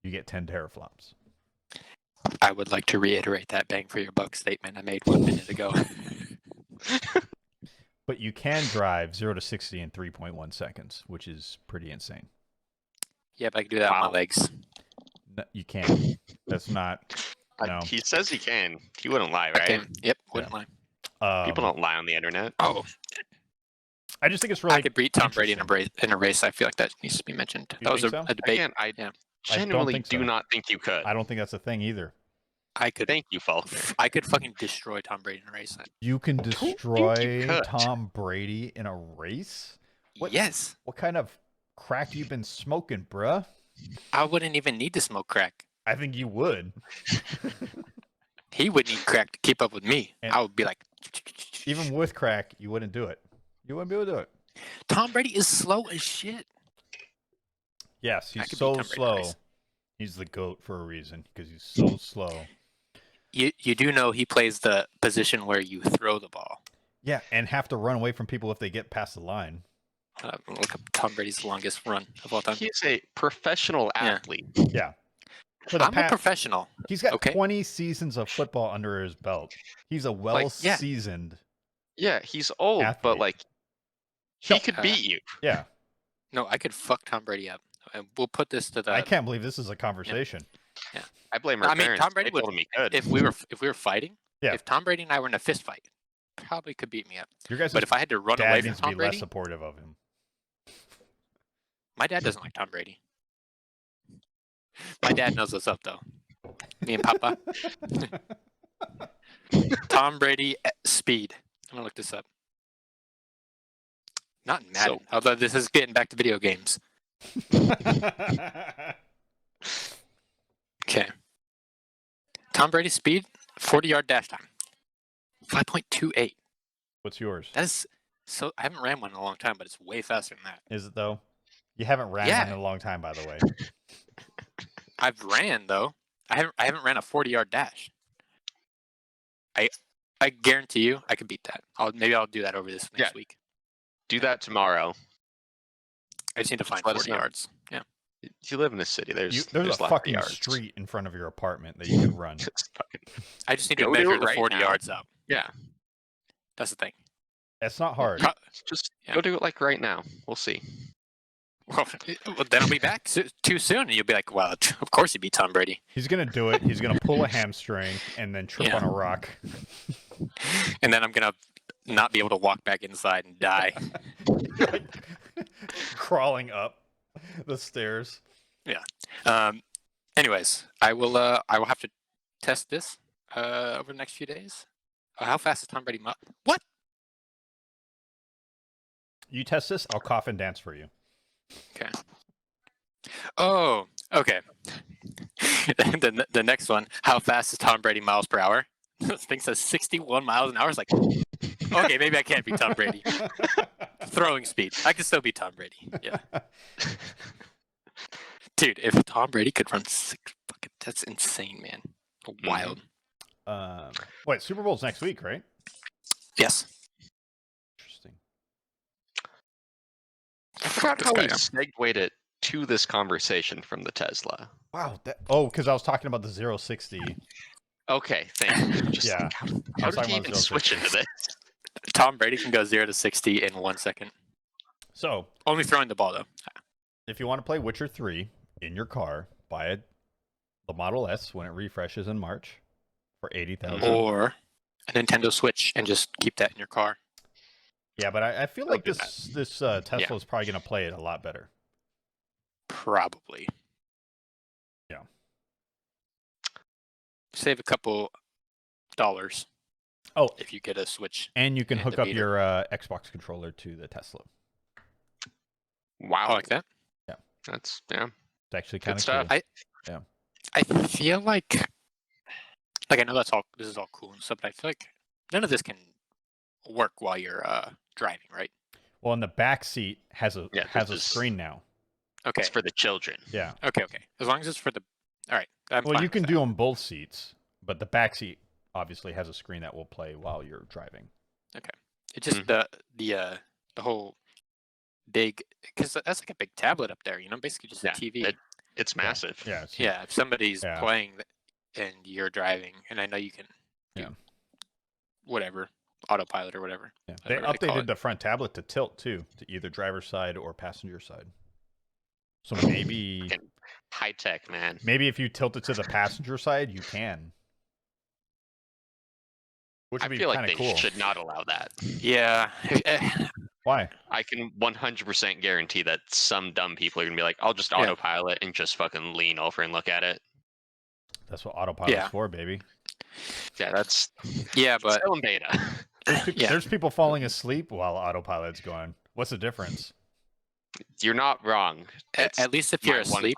you get 10 teraflops. I would like to reiterate that bang for your buck statement I made 1 minute ago. But you can drive 0 to 60 in 3.1 seconds, which is pretty insane. Yeah, but I can do that on my legs. No, you can't. That's not. No. He says he can. He wouldn't lie, right? Yep, wouldn't lie. People don't lie on the internet. Oh. I just think it's really. I could beat Tom Brady in a race. I feel like that needs to be mentioned. That was a debate. Again, I genuinely do not think you could. I don't think that's a thing either. I could. Thank you, Falk. I could fucking destroy Tom Brady in a race. You can destroy Tom Brady in a race? Yes. What kind of crack you been smoking, bruh? I wouldn't even need to smoke crack. I think you would. He would need crack to keep up with me. And I would be like... Even with crack, you wouldn't do it. You wouldn't be able to do it. Tom Brady is slow as shit. Yes, he's so slow. He's the GOAT for a reason, because he's so slow. You do know he plays the position where you throw the ball. Yeah, and have to run away from people if they get past the line. Look up Tom Brady's longest run of all time. He's a professional athlete. Yeah. I'm a professional. He's got 20 seasons of football under his belt. He's a well-seasoned Yeah, he's old, athlete. But like he could beat you. Yeah. No, I could fuck Tom Brady up. We'll put this to the... I can't believe this is a conversation. Yeah. I blame our parents. Tom Brady would, if we were fighting, yeah. If Tom Brady and I were in a fist fight, probably could beat me up. But if I had to run away from Tom Brady, less supportive of him. My dad doesn't like Tom Brady. My dad knows what's up though. Me and Papa. Tom Brady speed. I'm gonna look this up. Not in Madden, although this is getting back to video games. Okay. Tom Brady's speed, 40-yard dash time. 5.28. What's yours? That is so. I haven't ran one in a long time, but it's way faster than that. Is it though? You haven't ran one in a long time, by the way. I've ran though. I haven't ran a 40-yard dash. I guarantee you, I could beat that. Maybe I'll do that over this next week. Do that tomorrow. I just need to find 40 yards. Yeah. You live in a city. There's a fucking street in front of your apartment that you can run. I just need to measure the 40 yards out. Yeah. That's the thing. It's not hard. Just go do it like right now. We'll see. Well, then I'll be back too soon, and you'll be like, "Well, of course he beat Tom Brady." He's gonna do it. He's gonna pull a hamstring and then trip on a rock. And then I'm gonna not be able to walk back inside and die. Crawling up the stairs. Yeah. Anyways, I will have to test this over the next few days. How fast is Tom Brady? What? You test this, I'll cough and dance for you. Okay. Oh, okay. the next one. How fast is Tom Brady miles per hour? This thing says 61 miles an hour. It's like, okay, maybe I can't beat Tom Brady. Throwing speed. I can still beat Tom Brady. Yeah. Dude, if Tom Brady could run that's insane, man. Wild. Wait, Super Bowl's next week, right? Yes. Interesting. I forgot how we segued it to this conversation from the Tesla. Wow. Because I was talking about the 060 Okay, thank you. Just Yeah. how did he even switch into this? Tom Brady can go 0 to 60 in 1 second. So only throwing the ball though. If you want to play Witcher 3 in your car, buy the Model S when it refreshes in March for $80,000. Or a Nintendo Switch and just keep that in your car. Yeah, but I feel like this Tesla is probably going to play it a lot better. Probably. Yeah. Save a couple dollars. Oh, if you get a Switch. And you can hook up your Xbox controller to the Tesla. Wow. I like that. Yeah. It's actually kind of cool. I feel like I know this is all cool and stuff, but I feel like none of this can work while you're driving, right? Well, and the back seat has a screen now. Okay. It's for the children. Yeah. Okay. As long as it's for the. All right. Well, you can do on both seats, but the back seat obviously has a screen that will play while you're driving. Okay. It's just the whole big, because that's like a big tablet up there, basically just a TV. It's massive. Yeah. If somebody's playing and you're driving, and I know you can do whatever, autopilot or whatever. Yeah. They updated the front tablet to tilt too, to either driver's side or passenger side. So maybe high tech, man. Maybe if you tilt it to the passenger side, you can. Which would be kind of cool. They should not allow that. Yeah. Why? I can 100% guarantee that some dumb people are gonna be like, "I'll just autopilot and just fucking lean over and look at it." That's what autopilot's for, baby. Yeah, that's but still in beta. There's people falling asleep while autopilot's going. What's the difference? You're not wrong. At least if you're asleep,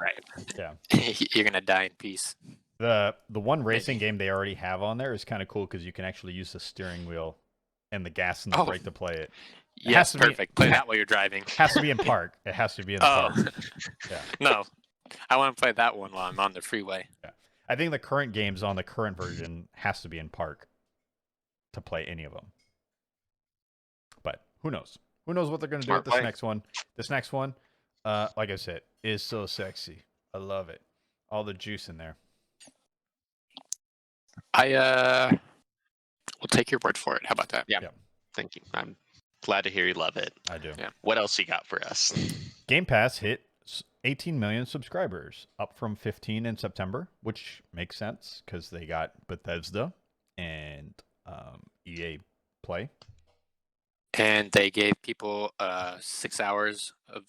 you're gonna die in peace. The one racing game they already have on there is kind of cool because you can actually use the steering wheel and the gas and the brake to play it. Yes, perfect. Play that while you're driving. It has to be in park. It has to be in the park. Yeah. No, I want to play that one while I'm on the freeway. Yeah. I think the current games on the current version has to be in park to play any of them. But who knows? Who knows what they're going to do with this next one? This next one, like I said, is so sexy. I love it. All the juice in there. I will take your word for it. How about that? Yeah. Thank you. I'm glad to hear you love it. I do. Yeah. What else you got for us? Gamepass hit 18 million subscribers, up from 15 in September, which makes sense because they got Bethesda and EA Play. And they gave people 6 hours of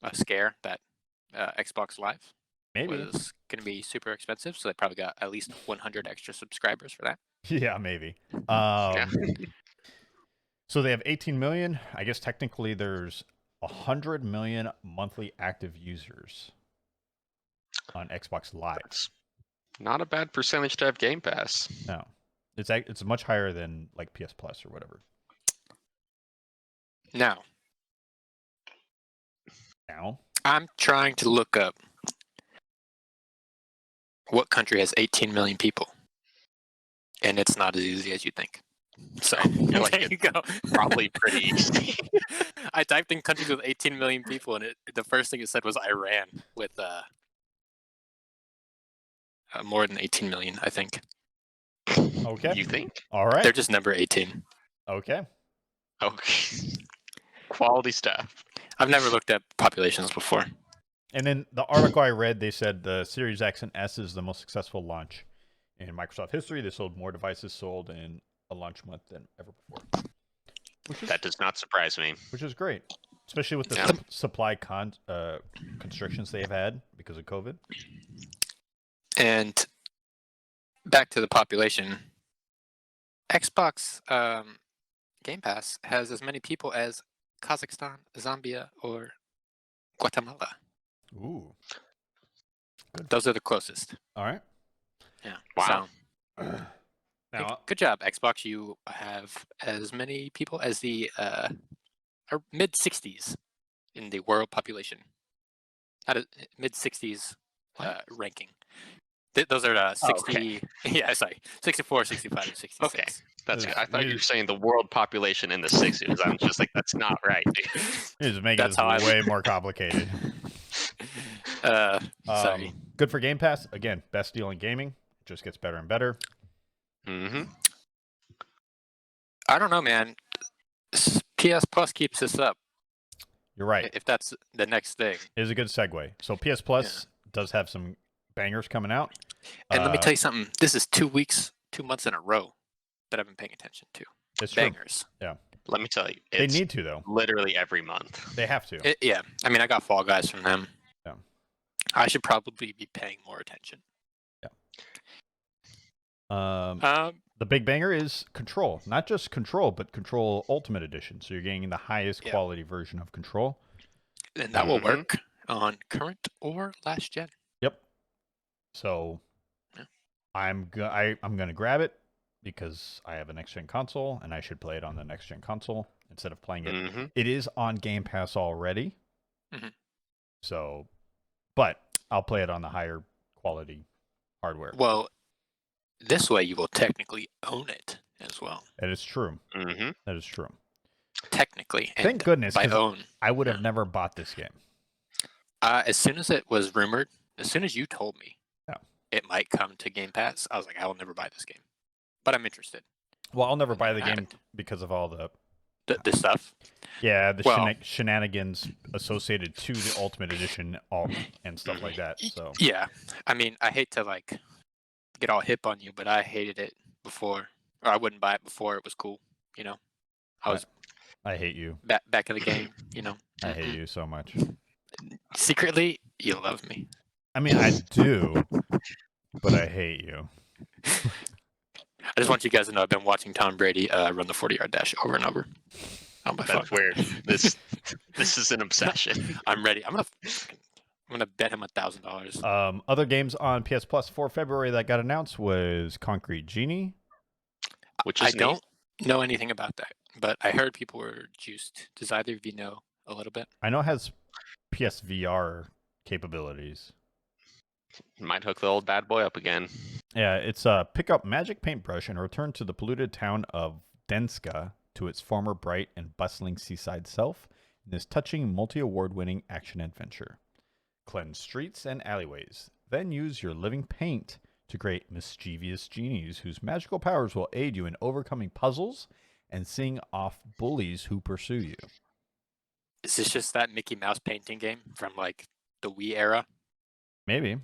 a scare that Xbox Live was going to be super expensive, so they probably got at least 100 extra subscribers for that. Yeah, maybe. So they have 18 million. I guess technically there's 100 million monthly active users on Xbox Live. That's not a bad percentage to have Game Pass. No, it's much higher than like PS Plus or whatever. Now, I'm trying to look up what country has 18 million people, and it's not as easy as you think. So there you go. Probably pretty easy. I typed in countries with 18 million people, and the first thing it said was Iran with more than 18 million, I think. Okay. You think? All right. They're just number 18. Okay. Quality stuff. I've never looked at populations before. And then the article I read, they said the Series X and S is the most successful launch in Microsoft history. They sold more devices sold in a launch month than ever before. That does not surprise me. Which is great, especially with the supply constrictions they have had because of COVID. And back to the population, Xbox Game Pass has as many people as Kazakhstan, Zambia, or Guatemala. Ooh. Good. Those are the closest. All right. Yeah. Wow. So, good job, Xbox. You have as many people as the mid-60s in the world population. Mid-60s ranking. Those are 60. Okay. Yeah, sorry. 64, 65, and 66. Okay. That's good. I thought you were saying the world population in the 60s. I'm just like, that's not right, dude. You're just making this way more complicated. Sorry. Good for Game Pass. Again, best deal in gaming. It just gets better and better. Mm-hmm. I don't know, man. PS Plus keeps this up. You're right. If that's the next thing. It is a good segue. So PS Plus does have some bangers coming out. And let me tell you something. This is 2 months in a row that I've been paying attention to. It's bangers. True. Yeah. Let me tell you. They need to, though. Literally every month. They have to. Yeah. I mean, I got Fall Guys from them. Yeah. I should probably be paying more attention. Yeah. The big banger is Control. Not just Control, but Control Ultimate Edition. So you're getting the highest quality version of Control. And that will work on current or last gen. Yep. So I'm gonna grab it because I have a next gen console and I should play it on the next gen console instead of playing it. It is on Game Pass already. So, but I'll play it on the higher quality hardware. Well, this way you will technically own it as well. That is true. That is true. Technically. And thank goodness. By own. I would have never bought this game. As soon as it was rumored, as soon as you told me it might come to Game Pass, I was like, I will never buy this game. But I'm interested. Well, I'll never buy the game because of all the stuff. Yeah, the shenanigans associated to the Ultimate Edition and stuff like that. So yeah, I mean, I hate to like get all hip on you, but I hated it before, or I wouldn't buy it before it was cool. You know, I hate you. Back in the game, you know. I hate you so much. Secretly, you love me. I mean, I do, but I hate you. I just want you guys to know I've been watching Tom Brady run the 40-yard dash over and over. That's weird. This is an obsession. I'm ready. I'm gonna bet him $1,000. Other games on PS Plus for February that got announced was Concrete Genie. Which is I don't know anything about that, but I heard people were juiced. Does either of you know a little bit? I know it has PSVR capabilities. Might hook the old bad boy up again. Yeah, it's pick up magic paintbrush and return to the polluted town of Denska to its former bright and bustling seaside self in this touching multi-award-winning action-adventure. Cleanse streets and alleyways, then use your living paint to create mischievous genies whose magical powers will aid you in overcoming puzzles and seeing off bullies who pursue you. Is this just that Mickey Mouse painting game from like the Wii era? Maybe.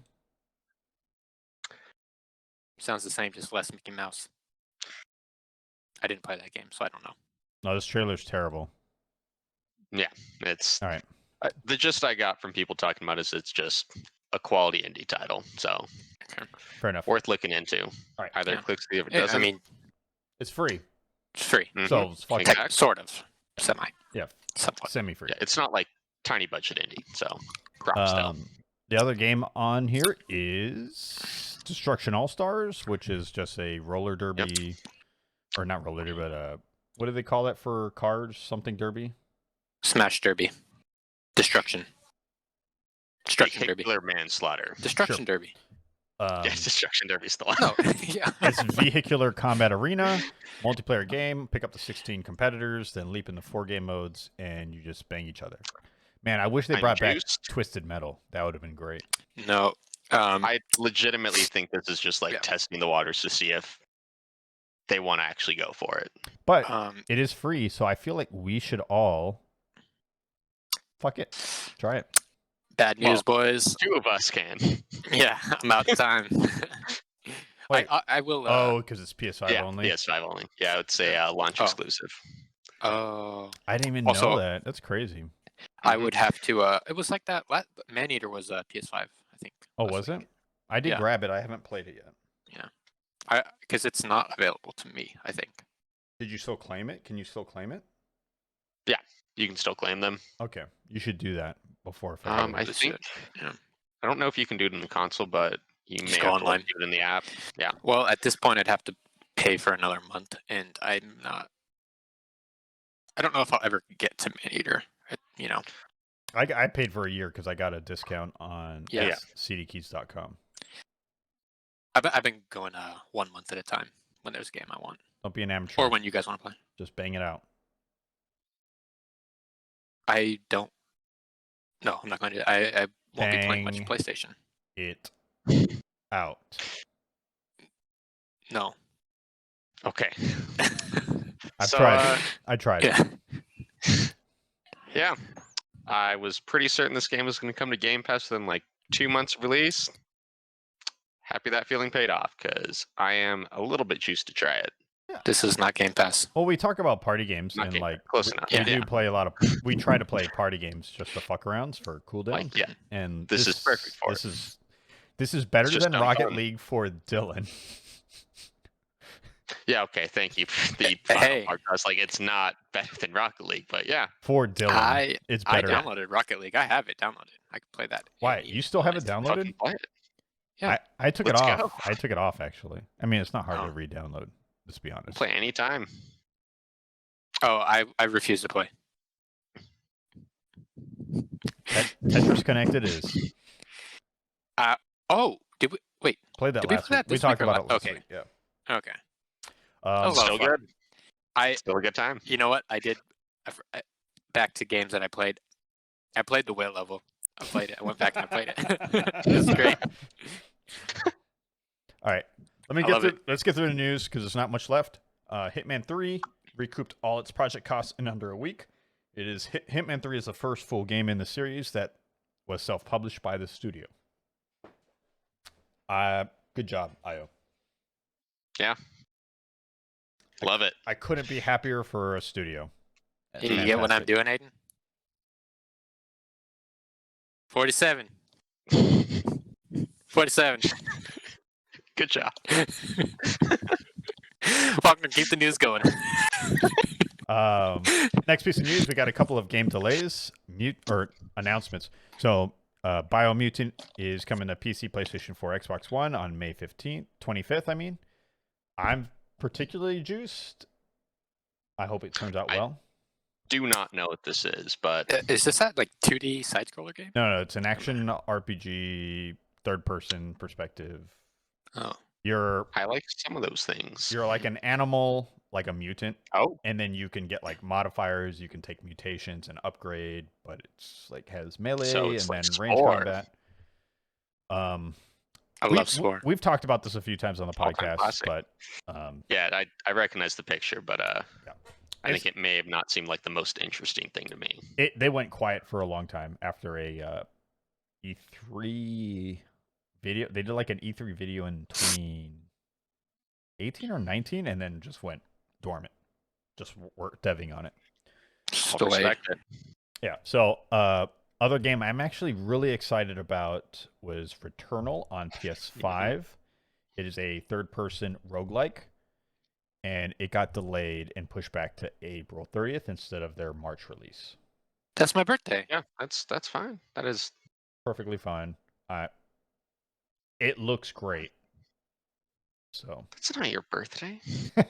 Sounds the same, just less Mickey Mouse. I didn't play that game, so I don't know. No, this trailer's terrible. Yeah, it's all right. The gist I got from people talking about is it's just a quality indie title, so fair enough. Worth looking into. All right. Either click see if it doesn't. I mean, it's free. It's free. So it's sort of semi. Yeah, somewhat semi-free. Yeah, it's not like tiny budget indie, so props to them. The other game on here is Destruction All-Stars, which is just a roller derby, or not roller derby, but what do they call that for cars? Something derby? Smash derby. Destruction derby. Manslaughter. Destruction derby. Destruction derby's the one. No, yeah. It's vehicular combat arena, multiplayer game. Pick up to 16 competitors, then leap into 4 game modes, and you just bang each other. Man, I wish they brought back Twisted Metal. That would have been great. No. I legitimately think this is just like testing the waters to see if they want to actually go for it. But it is free, so I feel like we should all fuck it. Try it. Bad news, boys. 2 of us can. Yeah, I'm out of time. Wait. I will. Oh, because it's PS5 only? PS5 only. Yeah, it's a launch exclusive. Oh. I didn't even know that. That's crazy. I would have to. It was like that. Maneater was PS5, I think. Oh, was it? I did grab it. I haven't played it yet. Yeah. Because it's not available to me, I think. Did you still claim it? Can you still claim it? Yeah, you can still claim them. Okay, you should do that before. I think. Yeah. I don't know if you can do it in the console, but you may have to do it in the app. Yeah. Well, at this point, I'd have to pay for another month, and I'm not. I don't know if I'll ever get to Maneater. You know. I paid for a year because I got a discount on cdkeys.com. I've been going 1 month at a time when there's a game I want. Don't be an amateur. Or when you guys want to play. Just bang it out. I don't. No, I'm not going to. I won't be playing much PlayStation. It out. No. Okay. I've tried. I tried. Yeah. Yeah. I was pretty certain this game was going to come to Game Pass within like 2 months of release. Happy that feeling paid off because I am a little bit juiced to try it. Yeah. This is not Game Pass. Well, we talk about party games Not and Game like Pass. Close enough. we Yeah. do play a lot of. We try to play party games just to fuck arounds for cooldown. Like, yeah. And This is perfect for it. This is better just than not Rocket fun. League for Dylan. Yeah, okay, thank you for the final part. I was like, it's not better than Rocket League, but yeah. For Dylan, it's better. I downloaded Rocket League. I have it downloaded. I can play that. Why? You still have it downloaded? Fucking play it. Yeah. I took it Let's off. go. I took it off, actually. I mean, it's not hard Oh. to re-download, let's be honest. Play anytime. Oh, I refuse to play. Tetris Connected is. Oh, did we wait? Played that Did we last play week. that We this talked week or about it last okay. week. Yeah. Okay. was a lot of Still fun. good. Still a good time. You know what? I did. Back to games that I played. I played the whale level. I played it. I went back and I played it. It was great. All right. Let's get through the news because there's not much left. Hitman 3 recouped all its project costs in under a week. Hitman 3 is the first full game in the series that was self-published by the studio. Good job, IO. Yeah. Love it. I couldn't be happier for a studio. Did you get what I'm doing, Aiden? 47. 47. Good job. Faulkner, keep the news going. Next piece of news, we got a couple of game delays, announcements. So, Biomutant is coming to PC, PlayStation 4, Xbox One on May 25th, I mean. I'm particularly juiced. I hope it turns out well. Do not know what this is, but Is this that like 2D side scroller game? No, it's an action RPG, third-person perspective. Oh. I like some of those things. You're like an animal, like a mutant. Oh. And then you can get like modifiers, you can take mutations and upgrade, but it's like has melee and then range combat. I love Spore. We've talked about this a few times on the podcast, but yeah, I recognize the picture, but yeah. I think it may have not seemed like the most interesting thing to me. They went quiet for a long time after a E3 video. They did like an E3 video in 2018 or 19, and then just went dormant. Just work deving on it. Still respect it. Yeah. So, other game I'm actually really excited about was Returnal on PS5. It is a third-person roguelike. And it got delayed and pushed back to April 30th instead of their March release. That's my birthday. Yeah, that's fine. That is perfectly fine. It looks great. So it's not your birthday. The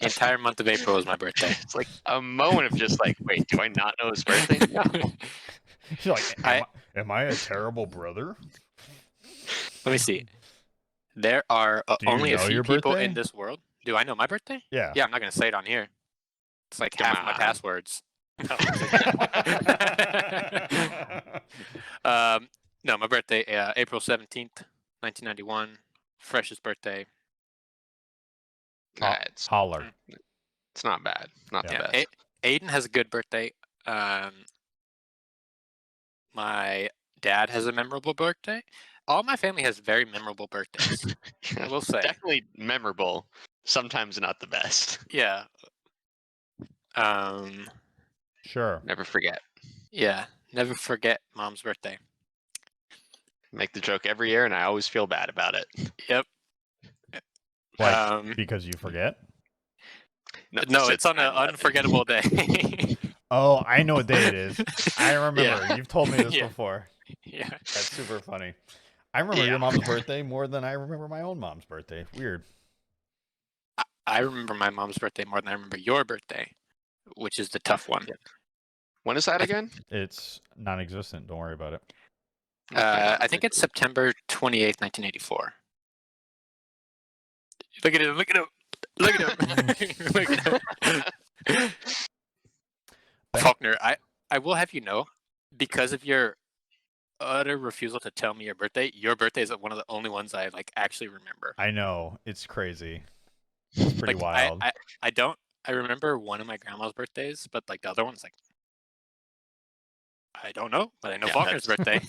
entire month of April is my birthday. It's like a moment of just like, wait, do I not know his birthday? No. You're like, am I a terrible brother? Let me see. There are only a few people birthday? in this world. Do I know my birthday? Yeah. Yeah, I'm not going to say it on here. It's like half of my passwords. No, my birthday, April 17th, 1991. Freshest birthday. It's holler. It's not bad. Not the best. Aiden has a good birthday. My dad has a memorable birthday. All my family has very memorable birthdays. I will say. Definitely memorable. Sometimes not the best. Yeah. Sure. Never forget. Yeah. Never forget Mom's birthday. Make the joke every year, and I always feel bad about it. Yep. Because you forget? No, it's on an unforgettable day. Oh, I know what day it is. I remember. Yeah. You've told me this before. Yeah. That's super funny. I remember your mom's birthday more than I remember my own mom's birthday. Weird. I remember my mom's birthday more than I remember your birthday, which is the tough one. When is that again? It's non-existent. Don't worry about it. I think it's September 28th, 1984. Look at it. Look at him. Look at him. Look at him. Faulkner, I will have you know, because of your utter refusal to tell me your birthday. Your birthday is one of the only ones I like actually remember. I know, it's crazy. It's pretty wild. I don't. I remember one of my grandma's birthdays, but like the other one's like I don't know, but I know Faulkner's birthday.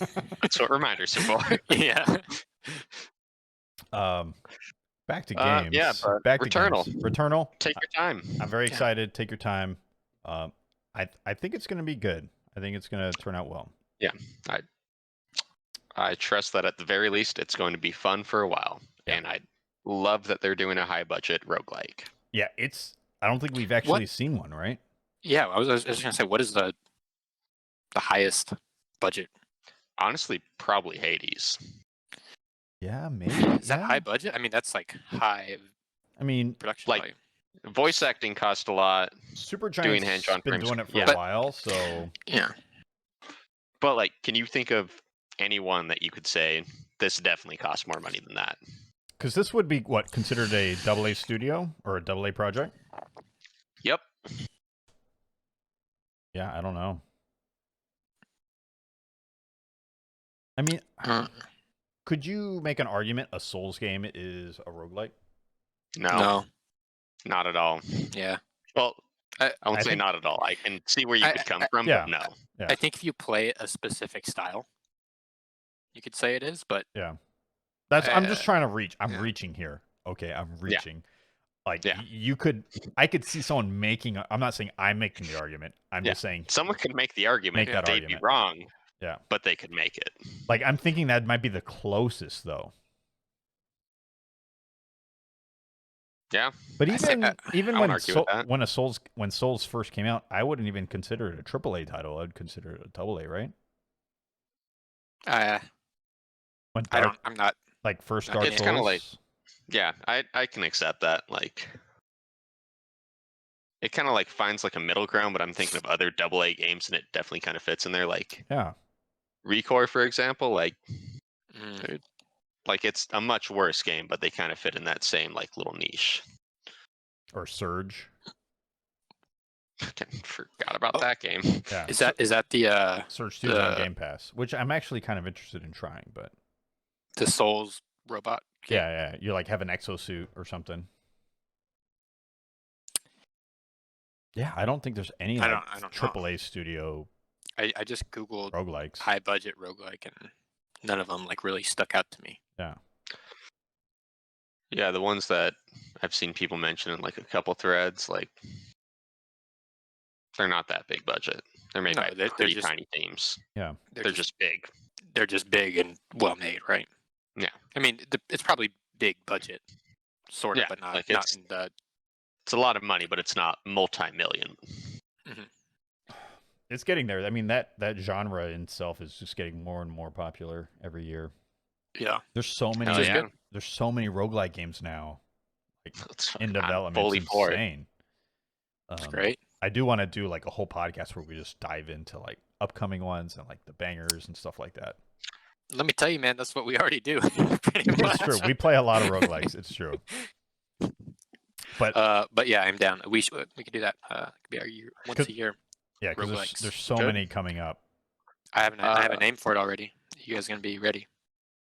That's what reminders are for. Yeah. Back to games. Yeah, but back Returnal. to games. Returnal. Take your time. I'm very excited. Take your time. I think it's going to be good. I think it's going to turn out well. Yeah, I trust that at the very least it's going to be fun for a while, and I love that they're doing a high budget roguelike. Yeah, I don't think we've actually seen one, right? Yeah, I was just gonna say, what is the highest budget? Honestly, probably Hades. Yeah, maybe. Is that high budget? I mean, that's like high. I mean, production value. Voice acting cost a lot. Supergiant's been doing it for a while, so yeah. But like, can you think of anyone that you could say this definitely costs more money than that? Because this would be what considered a AA studio or a AA project. Yep. Yeah, I don't know. I mean, could you make an argument a Souls game is a roguelike? No. Not at all. Yeah. Well, I won't say not at all. I can see where you could come from, but no. Yeah. I think if you play a specific style, you could say it is, but yeah. I'm just trying to reach. I'm reaching here. Okay, I'm reaching. Like I could see someone making. I'm not saying I'm making the argument. I'm just saying someone could make the argument. They'd be wrong. Yeah, but they could make it. Like I'm thinking that might be the closest though. Yeah, but even when Souls first came out, I wouldn't even consider it a AAA title. I'd consider it a AA, right? I'm not like first Dark Souls. It's kind of like, yeah, I can accept that. Like, it kind of like finds like a middle ground, but I'm thinking of other AA games, and it definitely kind of fits in there. Like, Recore, for example, like it's a much worse game, but they kind of fit in that same like little niche. Or Surge. Forgot about that game. Yeah. Is that the Surge 2 on Gamepass, which I'm actually kind of interested in trying, but the Souls robot game? Yeah. You like have an exosuit or something. Yeah, I don't think there's any I don't AAA studio. I just googled roguelikes, high budget roguelike, and none of them like really stuck out to me. Yeah, the ones that I've seen people mention in like a couple threads, like they're not that big budget. They're made by pretty just tiny teams. Yeah, they're just big. They're just big and well made, right? Yeah, I mean it's probably big budget, sort of, but not like not in the. It's a lot of money, but it's not multi-million. Mm-hmm. It's getting there. I mean, that genre in itself is just getting more and more popular every year. Yeah, there's so many. There's so many roguelike games now, like in development. Fully it's insane. That's great. I do want to do like a whole podcast where we just dive into like upcoming ones and like the bangers and stuff like that. Let me tell you, man, that's what we already do. Pretty much. It's true. We play a lot of roguelikes. It's true. But yeah, I'm down. We could do that. It could be our once a year. Yeah, because there's so many coming up. I have a name for it already. You guys gonna be ready?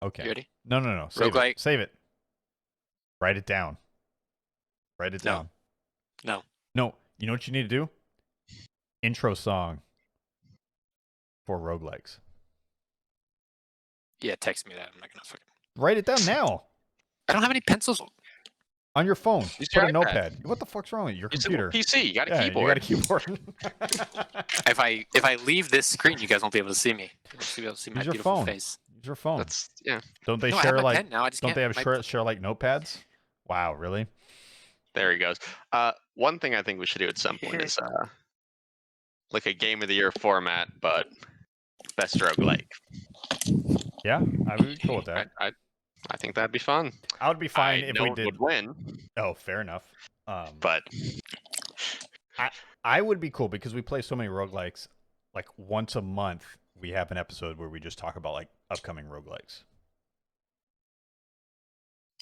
Okay. You ready? No. Save it. Write it down. Write it down. No. You know what you need to do? Intro song for roguelikes. Yeah, text me that. I'm not gonna fucking write it down now. I don't have any pencils. On your phone. Put a notepad. What the fuck's wrong with you? Your computer. PC. You got a keyboard. You got a keyboard. If I leave this screen, you guys won't be able to see me. You won't be able to see my beautiful face. Use your phone. Don't they I share have my like? pen now. I just don't can't, they have share like notepads? Wow, really? There he goes. One thing I think we should do at some point is like a game of the year format, but best roguelike. Yeah, I would be cool with that. I think that'd be fun. I would be fine if we did. Would win. Oh, fair enough. But I would be cool because we play so many roguelikes. Like once a month, we have an episode where we just talk about like upcoming roguelikes.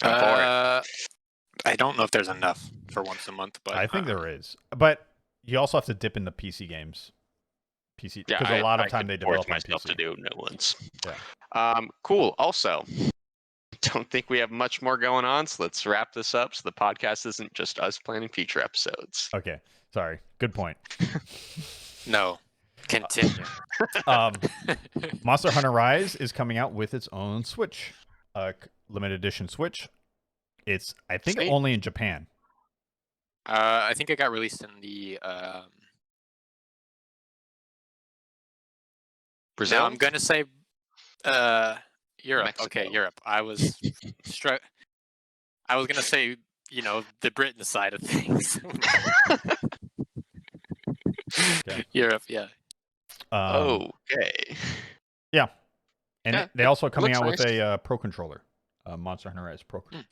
I don't know if there's enough for once a month, but I think there is. But you also have to dip in the PC games. PC because a lot of time they develop on myself PC. to do new ones. Yeah. Cool. Also, don't think we have much more going on, so let's wrap this up so the podcast isn't just us planning future episodes. Okay. Sorry. Good point. No. Continue. Monster Hunter Rise is coming out with its own Switch, limited edition Switch. It's, I think, only in Japan. I think it got released in the Brazil. No, I'm gonna say Europe. Mexico. Okay, Europe. I was gonna say, the Britain side of things. Okay. Europe, yeah. Okay. Yeah. And they also coming out nice. with a Pro Controller, Monster Hunter Rise Pro Controller.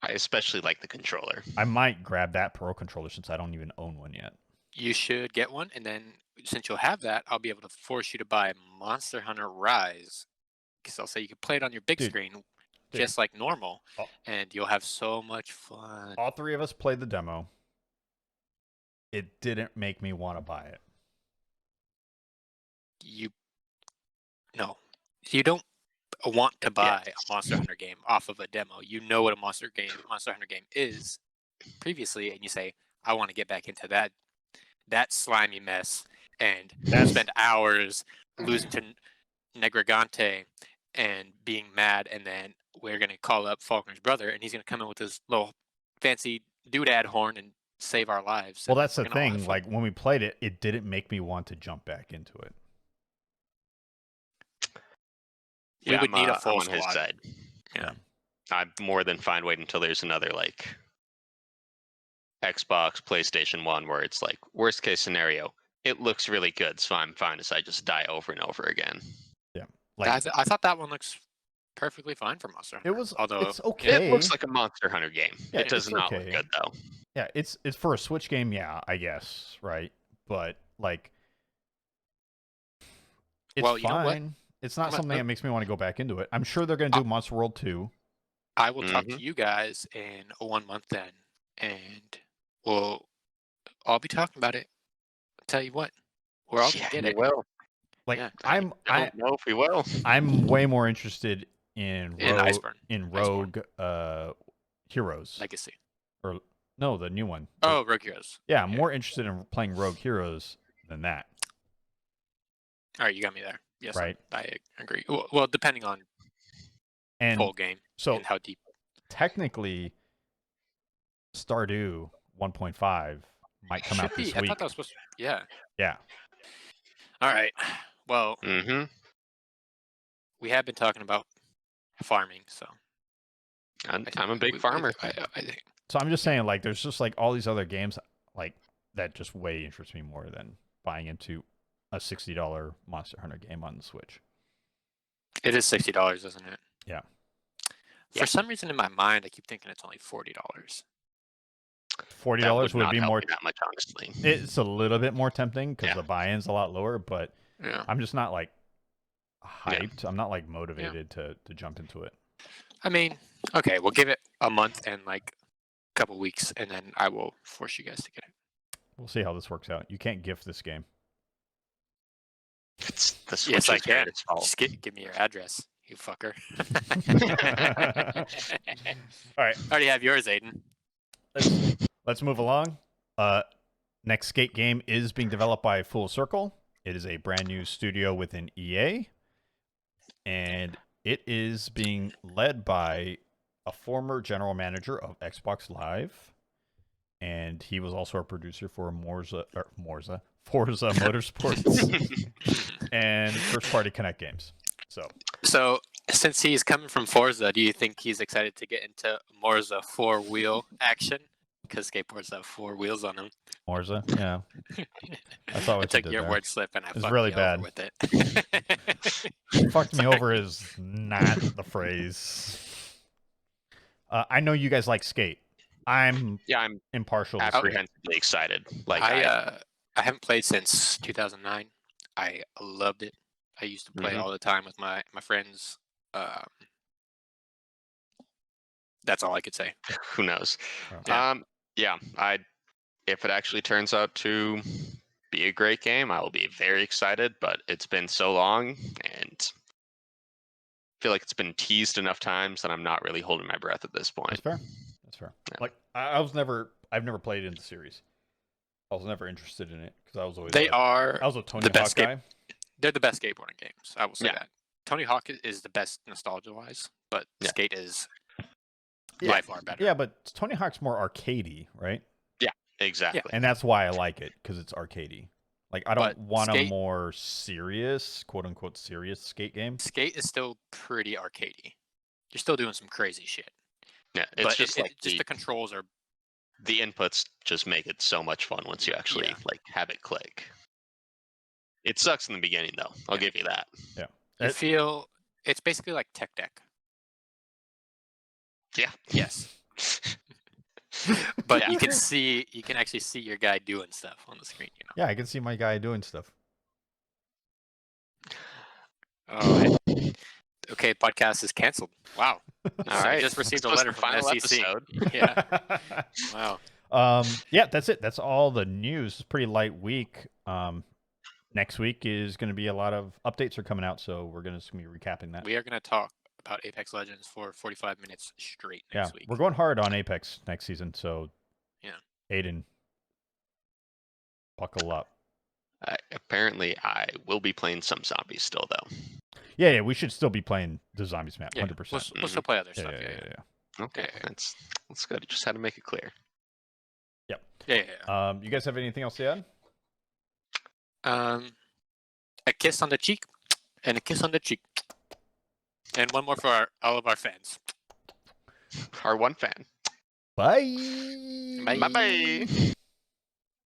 I especially like the controller. I might grab that Pro Controller since I don't even own one yet. You should get one, and then since you'll have that, I'll be able to force you to buy Monster Hunter Rise. Because I'll say you can play it on your big screen just like normal, and you'll have so much fun. All three of us played the demo. It didn't make me want to buy it. No, you don't want to buy a Monster Hunter game off of a demo. You know what a Monster Hunter game is previously, and you say, I want to get back into that slimy mess and spend hours losing to Negrigante and being mad, and then we're going to call up Faulkner's brother, and he's going to come in with his little fancy doodad horn and save our lives. Well, that's the thing. Like, when we played it, it didn't make me want to jump back into it. We would need a full squad. His side. Yeah. I'm more than fine waiting until there's another, like, Xbox, PlayStation 1, where it's like, worst case scenario, it looks really good, so I'm fine as I just die over and over again. Yeah. Like, I thought that one looks perfectly fine for Monster Hunter. It's okay. It looks like a Monster Hunter game. Yeah, it does not look good, though. Yeah, it's for a Switch game, yeah, I guess, right? But, like, it's fine. You know what? It's not something that makes me want to go back into it. I'm sure they're going to do Monster World 2. I will talk to you guys in 1 month then, and we'll all be talking about it. I'll tell you what, we're all going to get it. Will. Like, I don't know if we will. I'm way more interested in Rogue Heroes. Legacy. Or, no, the new one. Oh, Rogue Heroes. Yeah, I'm more interested in playing Rogue Heroes than that. All right, you got me there. Yes, right. I agree. Well, depending on full game and how deep. Technically, Stardew 1.5 might come out this week. I thought that was supposed to. Yeah. Yeah. All right. Well, we have been talking about farming, so. I'm a big farmer. I think. So I'm just saying, like, there's just like all these other games, like, that just way interest me more than buying into a $60 Monster Hunter game on the Switch. It is $60, isn't it? Yeah. For some reason in my mind, I keep thinking it's only $40. $40 would be more. That much, honestly. It's a little bit more tempting because the buy-in's a lot lower, but I'm just not like hyped. I'm not like motivated to jump into it. I mean, okay, we'll give it a month and like a couple weeks, and then I will force you guys to get it. We'll see how this works out. You can't gift this game. It's the Switch. Yes, I can. Just give me your address, you fucker. All right. I already have yours, Aiden. Let's move along. Next skate game is being developed by Full Circle. It is a brand new studio within EA, and it is being led by a former general manager of Xbox Live, and he was also a producer for Forza Motorsports and first-party Kinect games. So since he's coming from Forza, do you think he's excited to get into Forza four-wheel action? Because skateboards have 4 wheels on them. Forza, yeah. I thought I took your word slip and I fucked really you bad over with it. Fucked me over is not the phrase. I know you guys like skate. I'm impartial. Apprehensively excited. Like I haven't played since 2009. I loved it. I used to play all the time with my friends. That's all I could say. Who knows? If it actually turns out to be be a great game. I will be very excited, but it's been so long, and I feel like it's been teased enough times that I'm not really holding my breath at this point. That's fair. That's fair. Yeah. Like I've never played in the series. I was never interested in it because I was always I was a Tony the Hawk best guy. They're the best skateboarding games. I will say Yeah. that. Tony Hawk is the best nostalgia-wise, but Yeah. Skate is Yeah. by far better. Yeah, but Tony Hawk's more arcadey, right? Yeah, exactly. And that's why I like it, because it's arcadey. Like, I don't want a Skate- more serious, quote-unquote serious skate game. Skate is still pretty arcadey. You're still doing some crazy shit. Yeah, it's But just like the controls are the inputs just make it so much fun once you actually Yeah. like have it click. It sucks in the beginning though. I'll Yeah. give you that. Yeah. you feel it's basically like Tech Deck. Yeah. Yes. But Yeah. you can actually see your guy doing stuff on the screen, you know. Yeah, I can see my guy doing stuff. Oh, okay, podcast is canceled. Wow. All right. I just received a This was letter the from the final SEC. episode. Yeah. Wow. Yeah, that's it. That's all the news. It's a pretty light week. Next week is going to be a lot of updates are coming out, so we're going to be recapping that. We are going to talk about Apex Legends for 45 minutes straight next week. We're going hard on Apex next season, so yeah. Aiden, buckle up. Apparently, I will be playing some zombies still, though. Yeah, we should still be playing the zombies map, 100%. We'll still play other stuff. Yeah. Okay, that's good. Just had to make it clear. Yep. Yeah. You guys have anything else to add? A kiss on the cheek, and a kiss on the cheek, and one more for all of our fans. Our one fan. Bye. Bye. Bye.